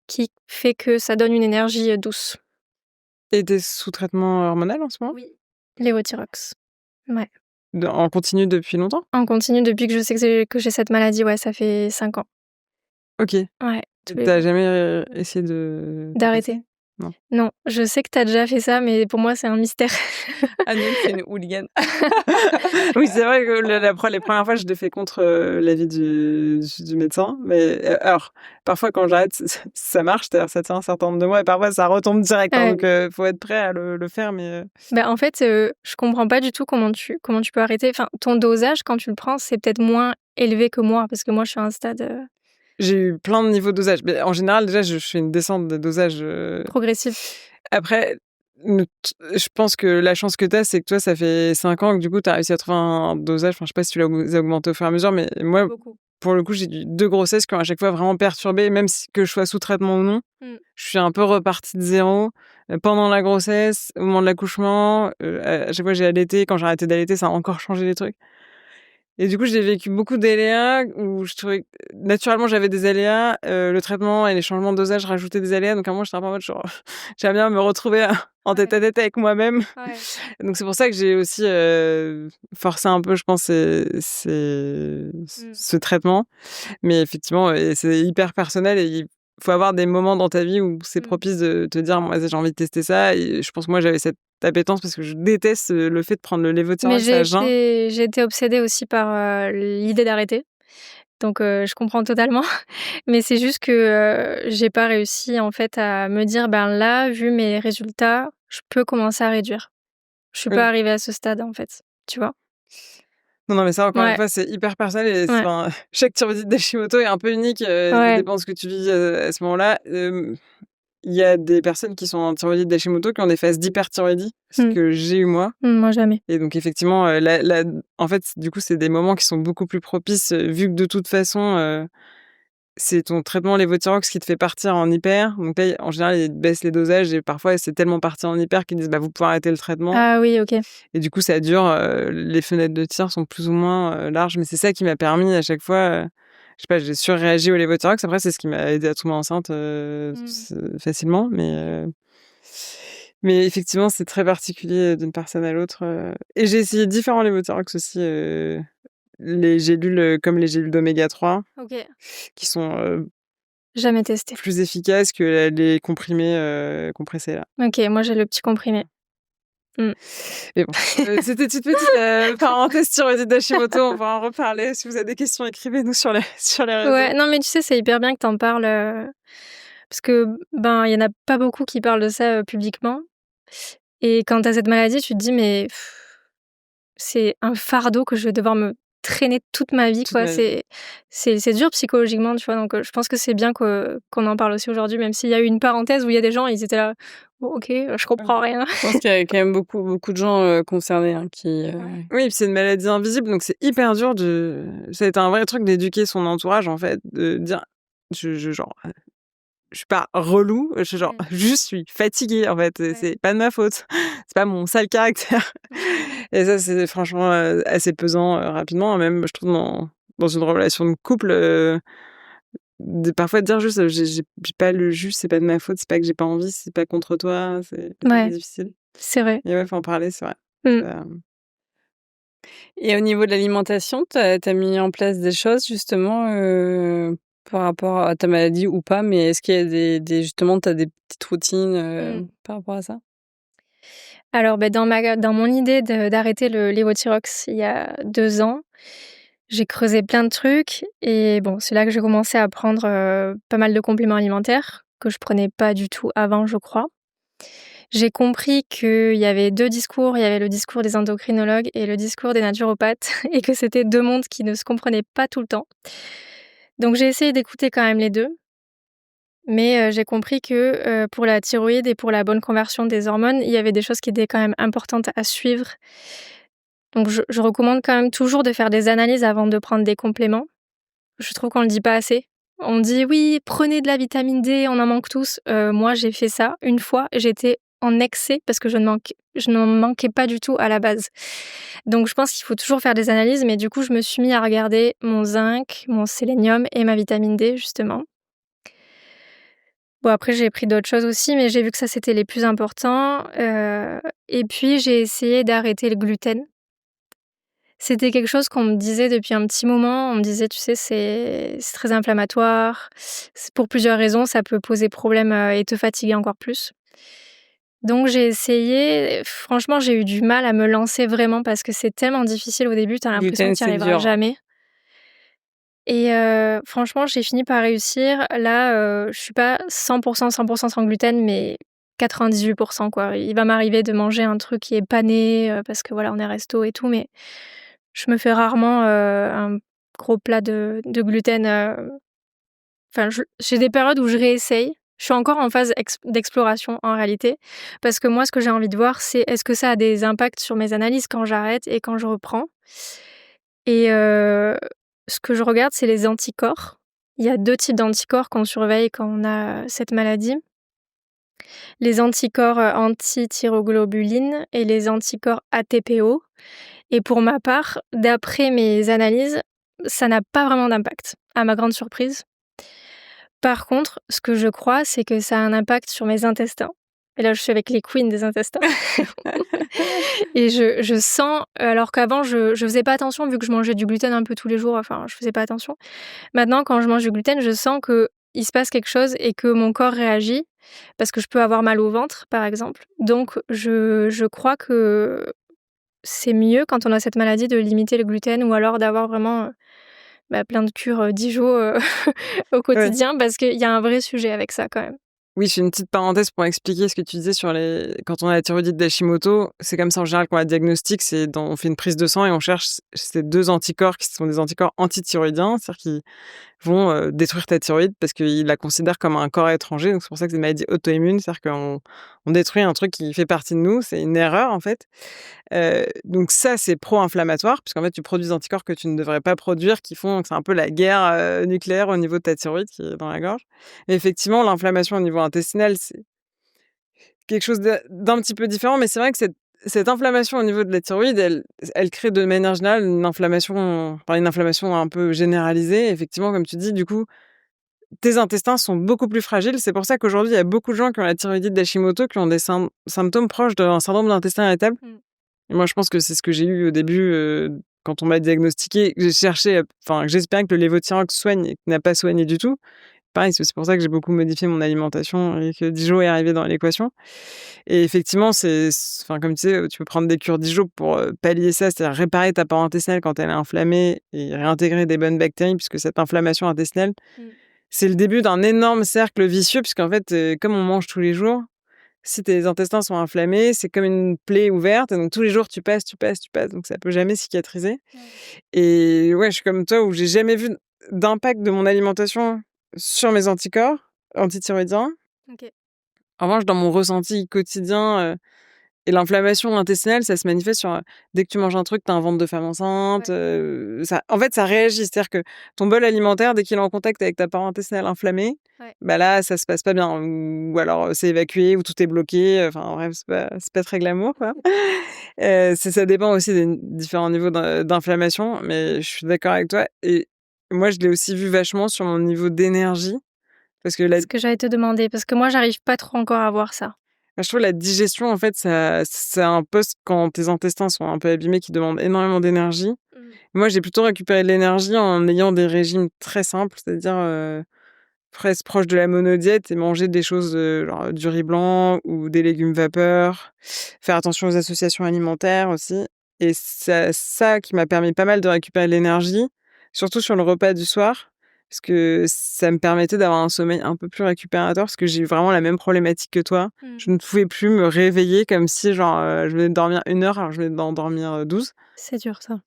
qui fait que ça donne une énergie, douce. Et tu es sous traitement hormonal en ce moment? Oui. Levothyrox. Ouais. En continu depuis longtemps? On continue depuis que je sais que j'ai cette maladie, ouais, ça fait 5 ans. OK. Ouais, tous les Tu as jours. jamais, essayé de d'arrêter? D'arrêter. Non, je sais que tu as déjà fait ça, mais pour moi, c'est un mystère. Anne, c'est une hooligan. Oui, c'est vrai que les premières fois, je l'ai fait contre l'avis du médecin. Mais alors, parfois, quand j'arrête, ça marche, c'est-à-dire ça tient un certain nombre de mois et parfois, ça retombe direct. Ouais. Donc, faut être prêt à le faire. Mais En fait, je comprends pas du tout comment tu peux arrêter. Enfin, ton dosage, quand tu le prends, c'est peut-être moins élevé que moi, parce que moi, je suis à un stade j'ai eu plein de niveaux de dosage. Mais en général, déjà, je fais une descente de dosage. progressif. Après, je pense que la chance que tu as, c'est que toi, ça fait 5 ans que du coup, tu as réussi à trouver un dosage. Enfin, je sais pas si tu l'as augmenté au fur et à mesure, mais moi, Beaucoup. pour le coup, j'ai eu 2 grossesses qui ont à chaque fois vraiment perturbé, même si que je sois sous traitement ou non. Je suis un peu repartie de zéro. Pendant la grossesse, au moment de l'accouchement, à chaque fois j'ai allaité. Quand j'ai arrêté d'allaiter, ça a encore changé les trucs. Et du coup, j'ai vécu beaucoup d'aléas où je trouvais que naturellement j'avais des aléas, le traitement et les changements de dosage rajoutaient des aléas. Donc à un moment, j'étais un peu en mode genre, j'aime bien me retrouver en tête à tête avec moi-même. Ouais. Donc c'est pour ça que j'ai aussi forcé un peu, je pense, ce traitement. Mais effectivement, c'est hyper personnel et il faut avoir des moments dans ta vie où c'est propice de te dire: «Bon, vas-y, j'ai envie de tester ça». Et je pense que moi, j'avais cette appétence parce que je déteste le fait de prendre le Mais lévothyrox à jeun. j'ai été obsédée aussi par, l'idée d'arrêter. Donc je comprends totalement. Mais c'est juste que, j'ai pas réussi, en fait, à me dire: «Ben, là, vu mes résultats, je peux commencer à réduire». Je suis pas Oui. arrivée à ce stade, en fait, tu vois? Non, non, mais ça, encore une Ouais, fois, c'est hyper personnel et ouais, enfin, chaque thyroïdite d'Hashimoto est un peu unique, ça ouais. dépend de ce que tu vis, à ce moment-là. Il y a des personnes qui sont en thyroïdite d'Hashimoto qui ont des phases d'hyperthyroïdie, ce Mmh. que j'ai eu moi. Moi, jamais. Et donc effectivement, en fait, du coup, c'est des moments qui sont beaucoup plus propices, vu que de toute façon, c'est ton traitement lévothyrox qui te fait partir en hyper. Donc là, en général, ils baissent les dosages et parfois, c'est tellement parti en hyper qu'ils disent: «Bah, vous pouvez arrêter le traitement». Ah oui, OK. Et du coup, ça dure, les fenêtres de tir sont plus ou moins, larges. Mais c'est ça qui m'a permis à chaque fois, je sais pas, j'ai surréagi au lévothyrox. Après, c'est ce qui m'a aidé à tomber enceinte, facilement. Mais effectivement, c'est très particulier d'une personne à l'autre, et j'ai essayé différents lévothyrox aussi, les gélules, comme les gélules d'oméga 3 OK. qui sont, Jamais testé. plus efficaces que les comprimés, compressés là. OK, moi, j'ai le petit comprimé. Mmh. Mais bon, c'était une petite, parenthèse sur Edith Hashimoto, on va en reparler. Si vous avez des questions, écrivez-nous sur les sur les réseaux. Ouais, non, mais tu sais, c'est hyper bien que tu en parles, parce que, ben, il y en a pas beaucoup qui parlent de ça, publiquement. Et quand tu as cette maladie, tu te dis: «Mais c'est un fardeau que je vais devoir me traîner toute ma vie, Toute quoi». ma vie. C'est dur psychologiquement, tu vois? Donc je pense que c'est bien qu'on en parle aussi aujourd'hui, même s'il y a eu une parenthèse où il y a des gens, ils étaient là: «Bon, OK, je comprends rien». Je pense qu'il y a quand même beaucoup, beaucoup de gens concernés hein, qui. Ouais. Oui, puis c'est une maladie invisible, donc c'est hyper dur de ça a été un vrai truc d'éduquer son entourage, en fait, de dire genre, je suis pas relou, je suis genre, juste, je suis fatiguée, en fait, Ouais. c'est pas de ma faute. C'est pas mon sale caractère. Et ça, c'est franchement, assez pesant, rapidement. Même, je trouve, dans une relation de couple, de parfois dire juste, j'ai pas le jus, c'est pas de ma faute, c'est pas que j'ai pas envie, c'est pas contre toi, c'est Ouais, difficile. c'est vrai. Et ouais, faut en parler, c'est vrai. Mmh. Et au niveau de l'alimentation, tu as mis en place des choses justement, par rapport à ta maladie ou pas, mais est-ce qu'il y a des justement, tu as des petites routines, Mmh. par rapport à ça? Alors, dans mon idée d'arrêter le lévothyrox il y a 2 ans, j'ai creusé plein de trucs et bon, c'est là que j'ai commencé à prendre, pas mal de compléments alimentaires que je prenais pas du tout avant, je crois. J'ai compris qu'il y avait 2 discours, il y avait le discours des endocrinologues et le discours des naturopathes et que c'était 2 mondes qui ne se comprenaient pas tout le temps. Donc j'ai essayé d'écouter quand même les 2, mais j'ai compris que, pour la thyroïde et pour la bonne conversion des hormones, il y avait des choses qui étaient quand même importantes à suivre. Donc je recommande quand même toujours de faire des analyses avant de prendre des compléments. Je trouve qu'on le dit pas assez. On dit: «Oui, prenez de la vitamine D, on en manque tous». Moi, j'ai fait ça une fois, j'étais en excès parce que je n'en manquais pas du tout à la base. Donc je pense qu'il faut toujours faire des analyses, mais du coup, je me suis mis à regarder mon zinc, mon sélénium et ma vitamine D, justement. Bon, après, j'ai pris d'autres choses aussi, mais j'ai vu que ça, c'était les plus importants, et puis j'ai essayé d'arrêter le gluten. C'était quelque chose qu'on me disait depuis un petit moment. On me disait: «Tu sais, c'est très inflammatoire, c'est pour plusieurs raisons, ça peut poser problème, et te fatiguer encore plus». Donc j'ai essayé. Franchement, j'ai eu du mal à me lancer vraiment parce que c'est tellement difficile au début, tu as Le l'impression gluten, que tu y c'est arriveras dur. jamais et franchement, j'ai fini par réussir. Là, je suis pas 100 sans gluten, mais 98 quoi. Il va m'arriver de manger un truc qui est pané, parce que voilà, on est resto et tout, mais je me fais rarement, un gros plat de gluten, enfin j'ai des périodes où je réessaye. Je suis encore en phase d'exploration en réalité, parce que moi, ce que j'ai envie de voir, c'est est-ce que ça a des impacts sur mes analyses quand j'arrête et quand je reprends? Et ce que je regarde, c'est les anticorps. Il y a 2 types d'anticorps qu'on surveille quand on a cette maladie. Les anticorps, anti-thyroglobulines et les anticorps ATPO et pour ma part, d'après mes analyses, ça n'a pas vraiment d'impact, à ma grande surprise. Par contre, ce que je crois, c'est que ça a un impact sur mes intestins et là, je suis avec les queens des intestins et je sens alors qu'avant je faisais pas attention vu que je mangeais du gluten un peu tous les jours, enfin, je faisais pas attention. Maintenant, quand je mange du gluten, je sens qu'il se passe quelque chose et que mon corps réagit parce que je peux avoir mal au ventre, par exemple. Donc je crois que c'est mieux quand on a cette maladie de limiter le gluten ou alors d'avoir vraiment, plein de cures, Dijon, au Ouais. quotidien parce qu'il y a un vrai sujet avec ça quand même. Oui, je fais une petite parenthèse pour expliquer ce que tu disais sur les quand on a la thyroïdite d'Hashimoto, c'est comme ça en général qu'on la diagnostique, on fait une prise de sang et on cherche ces 2 anticorps qui sont des anticorps antithyroïdiens, c'est-à-dire qu'ils vont, détruire ta thyroïde parce qu'ils la considèrent comme un corps étranger, donc c'est pour ça que c'est une maladie auto-immune, c'est-à-dire qu'on détruit un truc qui fait partie de nous, c'est une erreur en fait. Donc ça, c'est pro-inflammatoire puisqu'en fait, tu produis des anticorps que tu ne devrais pas produire, qui font que c'est un peu la guerre, nucléaire au niveau de ta thyroïde qui est dans la gorge. Et effectivement, l'inflammation au niveau intestinal, c'est quelque chose d'un petit peu différent, mais c'est vrai que cette inflammation au niveau de la thyroïde, elle crée de manière générale une inflammation un peu généralisée. Effectivement, comme tu dis, du coup, tes intestins sont beaucoup plus fragiles. C'est pour ça qu'aujourd'hui, il y a beaucoup de gens qui ont la thyroïdite d'Hashimoto, qui ont des symptômes proches d'un syndrome d'intestin irritable. Mmh. Et moi, je pense que c'est ce que j'ai eu au début, quand on m'a diagnostiqué, que j'ai cherché, que j'espérais que le lévothyrox soigne et qui n'a pas soigné du tout. Pareil, c'est aussi pour ça que j'ai beaucoup modifié mon alimentation et que Dijon est arrivé dans l'équation. Et effectivement, comme tu sais, tu peux prendre des cures Dijon pour, pallier ça, c'est-à-dire réparer ta paroi intestinale quand elle est inflammée et réintégrer des bonnes bactéries puisque cette inflammation intestinale, Mmh. c'est le début d'un énorme cercle vicieux puisqu'en fait, comme on mange tous les jours, si tes intestins sont inflammés, c'est comme une plaie ouverte et donc tous les jours tu passes, donc ça peut jamais cicatriser. Ouais. Et ouais, je suis comme toi où j'ai jamais vu d'impact de mon alimentation sur mes anticorps antithyroïdiens. OK. En revanche, dans mon ressenti quotidien, et l'inflammation intestinale, ça se manifeste dès que tu manges un truc, tu as un ventre de femme enceinte, Ouais. ça en fait, ça réagit. C'est-à-dire que ton bol alimentaire, dès qu'il est en contact avec ta paroi intestinale inflammée, Ouais. bah, là, ça se passe pas bien ou alors, c'est évacué ou tout est bloqué, enfin bref, c'est pas très glamour, quoi. Ça dépend aussi des différents niveaux d'inflammation, mais je suis d'accord avec toi et moi, je l'ai aussi vu vachement sur mon niveau d'énergie parce que C'est ce que j'allais te demander parce que moi, j'arrive pas trop encore à voir ça. je trouve la digestion, en fait, ça c'est un poste quand tes intestins sont un peu abîmés qui demande énormément d'énergie. Mmh. Moi, j'ai plutôt récupéré de l'énergie en ayant des régimes très simples, c'est-à-dire, presque proche de la monodiète et manger des choses, genre du riz blanc ou des légumes vapeur, faire attention aux associations alimentaires aussi et ça qui m'a permis pas mal de récupérer de l'énergie, surtout sur le repas du soir, parce que ça me permettait d'avoir un sommeil un peu plus récupérateur, parce que j'ai eu vraiment la même problématique que toi. Mmh. Je ne pouvais plus me réveiller comme si genre, je venais de dormir 1 heure alors que je venais d'en dormir, 12. C'est dur ça.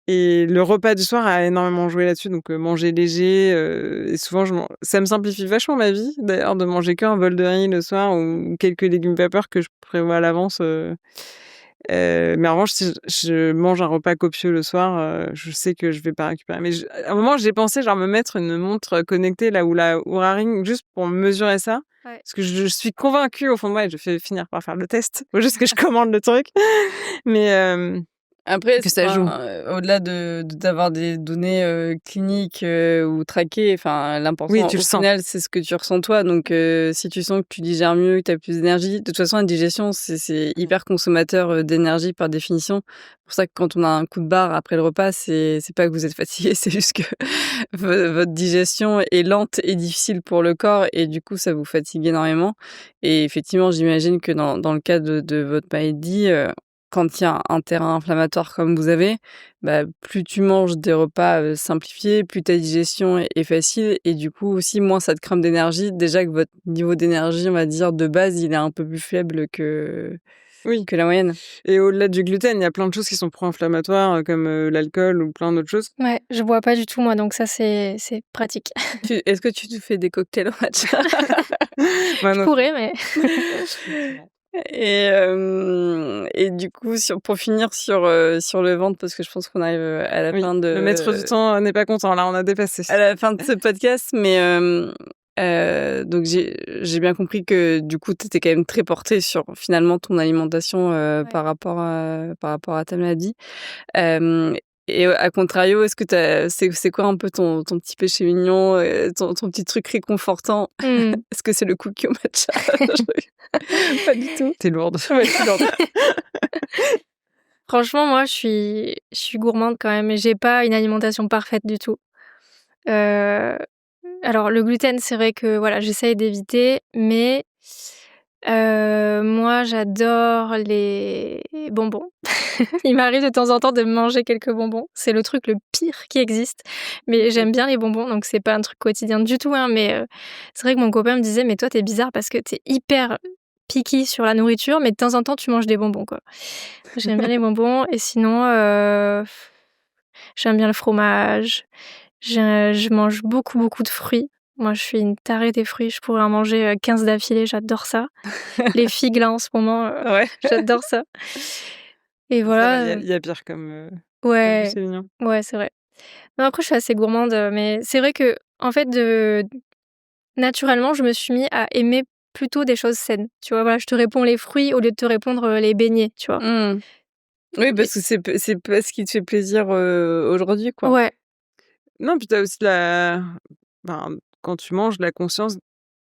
Et le repas du soir a énormément joué là-dessus, donc manger léger, et souvent ça me simplifie vachement ma vie d'ailleurs de manger qu'un bol de riz le soir ou quelques légumes vapeur que je prévois à l'avance, mais en revanche si je mange un repas copieux le soir, je sais que je vais pas récupérer. Mais à un moment j'ai pensé genre me mettre une montre connectée là ou la Oura Ring juste pour mesurer ça, Ouais. parce que je suis convaincue au fond de moi et je vais finir par faire le test. Faut juste que je commande le truc. Mais Après, que ça joue. au-delà d'avoir des données cliniques ou traquées, enfin, Oui, l'important tu le au sens. final, c'est ce que tu ressens toi. Donc, si tu sens que tu digères mieux, que tu as plus d'énergie, de toute façon, la digestion, c'est hyper consommateur d'énergie par définition. C'est pour ça que quand on a un coup de barre après le repas, c'est pas que vous êtes fatigué, c'est juste que votre digestion est lente et difficile pour le corps et du coup, ça vous fatigue énormément. Et effectivement, j'imagine que dans le cas de votre maladie, quand il y a un terrain inflammatoire comme vous avez, bah, plus tu manges des repas simplifiés, plus ta digestion est facile et du coup aussi moins ça te crame d'énergie. Déjà que votre niveau d'énergie, on va dire, de base, il est un peu plus faible Oui. que la moyenne. Et au-delà du gluten, il y a plein de choses qui sont pro-inflammatoires, comme l'alcool ou plein d'autres choses. Ouais, je bois pas du tout moi, donc ça c'est pratique. Est-ce que tu te fais des cocktails au matcha? Moi Je non plus. pourrais, mais Et du coup, pour finir sur le ventre, parce que je pense qu'on arrive à la Oui, fin le maître du temps n'est pas content, là, on a dépassé. à la fin de ce podcast, mais donc j'ai bien compris que du coup, tu étais quand même très portée sur finalement ton alimentation ouais. par rapport à ta maladie. Hem et à contrario, est-ce que c'est quoi un peu ton petit péché mignon, ton petit truc réconfortant? Mmh. Est-ce que c'est le cookie au matcha? Pas du tout. Tu lourde. Ouais, c'est lourd. Franchement, moi, je suis gourmande quand même et j'ai pas une alimentation parfaite du tout. Heu, alors le gluten, c'est vrai que, voilà, j'essaye d'éviter, mais moi, j'adore les bonbons. Il m'arrive de temps en temps de manger quelques bonbons. C'est le truc le pire qui existe, mais j'aime bien les bonbons, donc c'est pas un truc quotidien du tout, hein, mais c'est vrai que mon copain me disait: «Mais toi, tu es bizarre parce que tu es hyper picky sur la nourriture, mais de temps en temps, tu manges des bonbons, quoi». J'aime bien les bonbons et sinon, j'aime bien le fromage. Je mange beaucoup, beaucoup de fruits. Moi, je suis une tarée des fruits. Je pourrais en manger, 15 d'affilée, j'adore ça. Les figues, là, en ce moment, Ouais, j'adore ça et Ça va, voilà, il y a pire comme ouais, péché mignon. ouais, c'est vrai. Non, après, je suis assez gourmande, mais c'est vrai que en fait, naturellement, je me suis mis à aimer plutôt des choses saines. Tu vois? Voilà, je te réponds les fruits au lieu de te répondre, les beignets, tu vois? mmh. Oui, Et parce que c'est pas ce qui te fait plaisir, aujourd'hui, quoi. ouais, Non, puis tu as aussi la ben, quand tu manges, la conscience,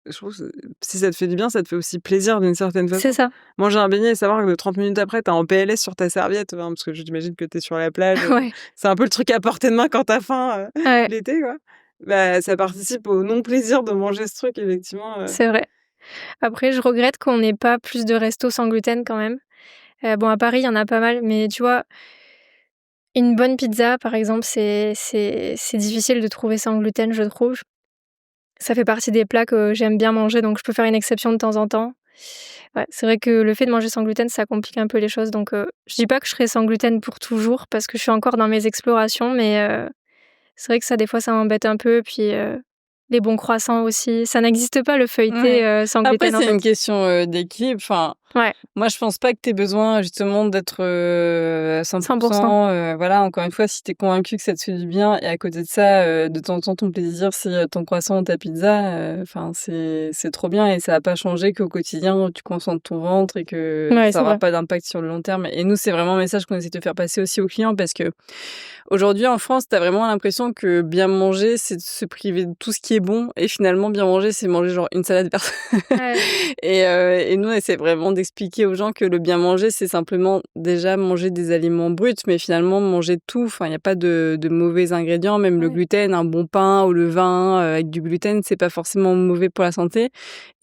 je trouve que si ça te fait du bien, ça te fait aussi plaisir d'une certaine c'est façon. ça. Manger un beignet et savoir que 30 minutes après, tu es en PLS sur ta serviette, enfin, parce que j'imagine que tu es sur la plage, Ouais, c'est un peu le truc à portée de main quand tu as faim, ouais, l'été, quoi. Bah, ça participe au non-plaisir de manger ce truc, effectivement, c'est vrai. Après, je regrette qu'on n'ait pas plus de restos sans gluten quand même. Bon, à Paris, il y en a pas mal, mais tu vois, une bonne pizza, par exemple, c'est difficile de trouver sans gluten, je trouve. Ça fait partie des plats que j'aime bien manger, donc je peux faire une exception de temps en temps. Ouais, c'est vrai que le fait de manger sans gluten, ça complique un peu les choses, donc je dis pas que je serai sans gluten pour toujours parce que je suis encore dans mes explorations, mais c'est vrai que ça, des fois, ça m'embête un peu, puis les bons croissants aussi. Ça n'existe pas le feuilleté, Ouais. sans Après, gluten, en c'est fait. une question, d'équilibre. Enfin, Ouais, moi, je pense pas que tu aies besoin justement d'être, à 100. 100 voilà, encore une fois, si tu es convaincu que ça te fait du bien et à côté de ça, de temps en temps, ton plaisir, c'est, ton croissant ou ta pizza, enfin, c'est trop bien et ça va pas changer qu'au quotidien, tu consentes ton ventre et que Ouais, ça c'est aura vrai. pas d'impact sur le long terme et nous, c'est vraiment un message qu'on essaie de faire passer aussi aux clients parce qu'aujourd'hui, en France, tu as vraiment l'impression que bien manger, c'est de se priver de tout ce qui est bon et finalement, bien manger, c'est manger genre une salade par Ouais, et nous, on essaie vraiment d'expliquer aux gens que le bien manger, c'est simplement déjà manger des aliments bruts, mais finalement manger tout. Enfin, il y a pas de mauvais ingrédients, même le ouais. gluten, un bon pain ou le vin, avec du gluten, c'est pas forcément mauvais pour la santé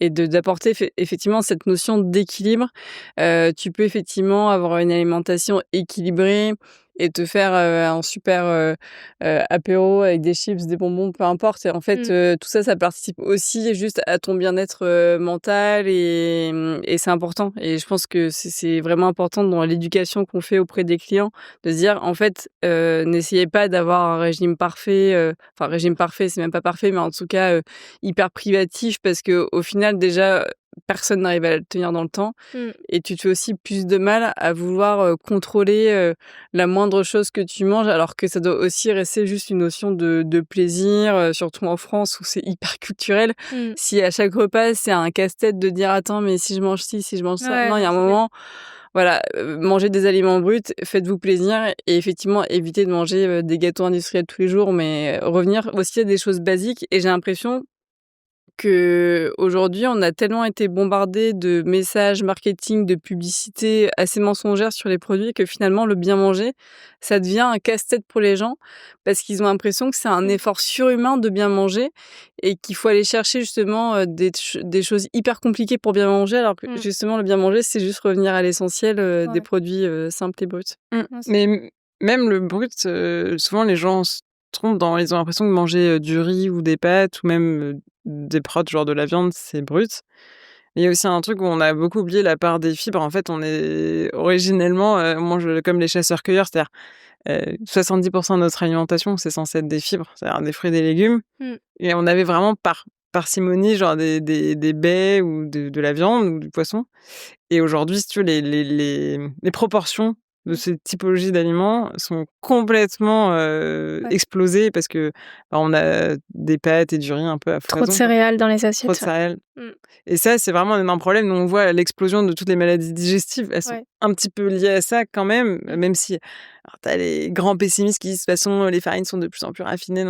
et d'apporter effectivement cette notion d'équilibre. Tu peux effectivement avoir une alimentation équilibrée et te faire, un super, apéro avec des chips, des bonbons, peu importe et en fait, Mmh. tout ça, ça participe aussi juste à ton bien-être, mental et c'est important et je pense que c'est vraiment important dans l'éducation qu'on fait auprès des clients de se dire: «En fait, n'essayez pas d'avoir un régime parfait», enfin régime parfait, c'est même pas parfait, mais en tout cas, hyper privatif parce qu'au final déjà, personne n'arrive à le tenir dans le temps Mmh. et tu te fais aussi plus de mal à vouloir, contrôler, la moindre chose que tu manges, alors que ça doit aussi rester juste une notion de plaisir, surtout en France où c'est hyper culturel. Mmh. Si à chaque repas, c'est un casse-tête de dire: «Attends, mais si je mange ci, si je mange ça», Ouais, non, il y non, a un c'est clair. moment, voilà, mangez des aliments bruts, faites-vous plaisir et effectivement évitez de manger des gâteaux industriels tous les jours, mais revenir aussi à des choses basiques. Et j'ai l'impression qu'aujourd'hui, on a tellement été bombardés de messages marketing, de publicités assez mensongères sur les produits que finalement le bien manger, ça devient un casse-tête pour les gens parce qu'ils ont l'impression que c'est un effort surhumain de bien manger et qu'il faut aller chercher justement des choses hyper compliquées pour bien manger alors que justement le bien manger, c'est juste revenir à l'essentiel des produits simples et bruts. Mais même le brut, souvent les gens se trompent ils ont l'impression de manger du riz ou des pâtes ou même des prods, genre de la viande, c'est brut. Il y a aussi un truc où on a beaucoup oublié la part des fibres. En fait, on est originellement, on mange comme les chasseurs-cueilleurs, c'est-à-dire 70% de notre alimentation, c'est censé être des fibres, c'est-à-dire des fruits et des légumes. Et on avait vraiment par parcimonie, genre des baies ou de la viande ou du poisson. Et aujourd'hui, si tu veux, les proportions de ces typologies d'aliments sont complètement explosées parce que on a des pâtes et du riz un peu à foison. Trop de céréales dans les assiettes. Trop de céréales. Et ça, c'est vraiment un énorme problème. Nous, on voit l'explosion de toutes les maladies digestives. Elles sont un petit peu liées à ça quand même, même si tu as les grands pessimistes qui disent de toute façon, les farines sont de plus en plus raffinées,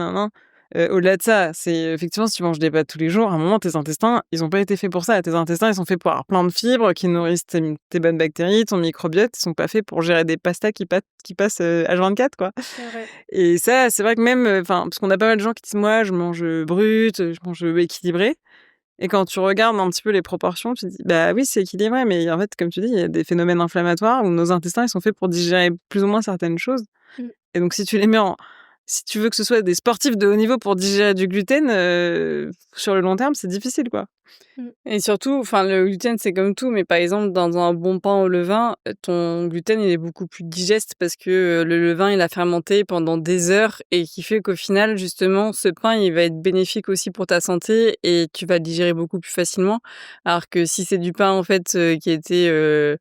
au-delà de ça, c'est effectivement, si tu manges des pâtes tous les jours, à un moment, tes intestins, ils n'ont pas été faits pour ça. Tes intestins, ils sont faits pour avoir plein de fibres qui nourrissent tes bonnes bactéries, ton microbiote. Ils sont pas faits pour gérer des pastas qui passent H24, quoi. C'est vrai. Et ça, c'est vrai que même, parce qu'on a pas mal de gens qui disent, moi, je mange brut, je mange équilibré. Et quand tu regardes un petit peu les proportions, tu te dis, bah oui, c'est équilibré, mais en fait, comme tu dis, il y a des phénomènes inflammatoires où nos intestins, ils sont faits pour digérer plus ou moins certaines choses. Et donc, si tu les mets si tu veux que ce soit des sportifs de haut niveau pour digérer du gluten, sur le long terme, c'est difficile, quoi. Et surtout, le gluten, c'est comme tout, mais par exemple, dans un bon pain au levain, ton gluten, il est beaucoup plus digeste parce que le levain, il a fermenté pendant des heures et qui fait qu'au final, justement, ce pain, il va être bénéfique aussi pour ta santé et tu vas le digérer beaucoup plus facilement. Alors que si c'est du pain, en fait, qui a été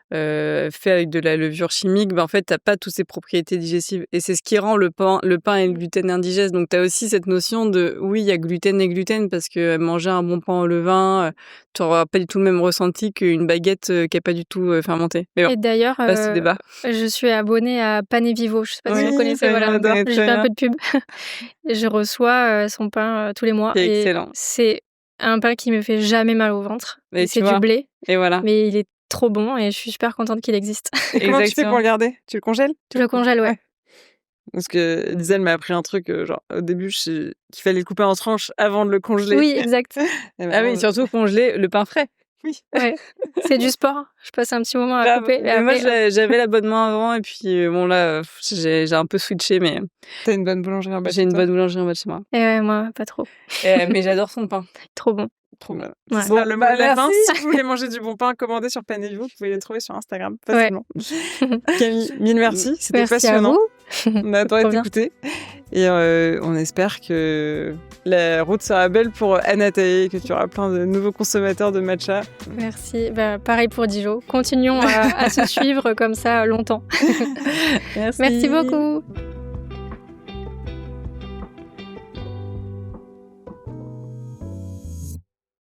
fait avec de la levure chimique, en fait, t'as pas toutes ces propriétés digestives. Et c'est ce qui rend le pain et le gluten indigestes. Donc, t'as aussi cette notion de, oui, il y a gluten et gluten parce que manger un bon pain au levain, t'auras pas du tout le même ressenti qu'une baguette qui a pas du tout fermenté. Mais bon, Et d'ailleurs, ce débat. je suis abonnée à Pain et Vivo. Je sais pas si vous connaissez, voilà. j'adore. J'ai fait un peu de pub. Je reçois son pain tous les mois. C'est et excellent. c'est un pain qui me fait jamais mal au ventre. Et C'est tu du vois. blé, Et voilà. mais il est trop bon et je suis super contente qu'il existe. Et comment tu fais pour le garder? Tu le congèles? Je le congèle, ouais. Parce que Lizel m'a appris un truc, genre au début, qu'il fallait le couper en tranches avant de le congeler. Oui, exact. Ah oui, surtout congeler le pain frais. Oui. Ouais. C'est du sport. Je passe un petit moment à couper. Mais moi, j'avais l'abonnement avant et puis bon là, j'ai un peu switché, mais t'as une bonne boulangerie en bas. j'ai une bonne boulangerie en bas de chez moi. Et ouais, moi, pas trop. Mais j'adore son pain. Trop bon. Trop bon. Ouais. Bon, la fin, merci. si vous voulez manger du bon pain, commandez sur Pain et Vivo, vous pouvez les trouver sur Instagram facilement. Camille, mille merci, c'était Merci passionnant. à vous. On a adoré Trop bien. t'écouter. Et on espère que la route sera belle pour Anatae, que tu auras plein de nouveaux consommateurs de matcha. Merci. Pareil pour Dijo. Continuons à se suivre comme ça longtemps. Merci. Merci beaucoup.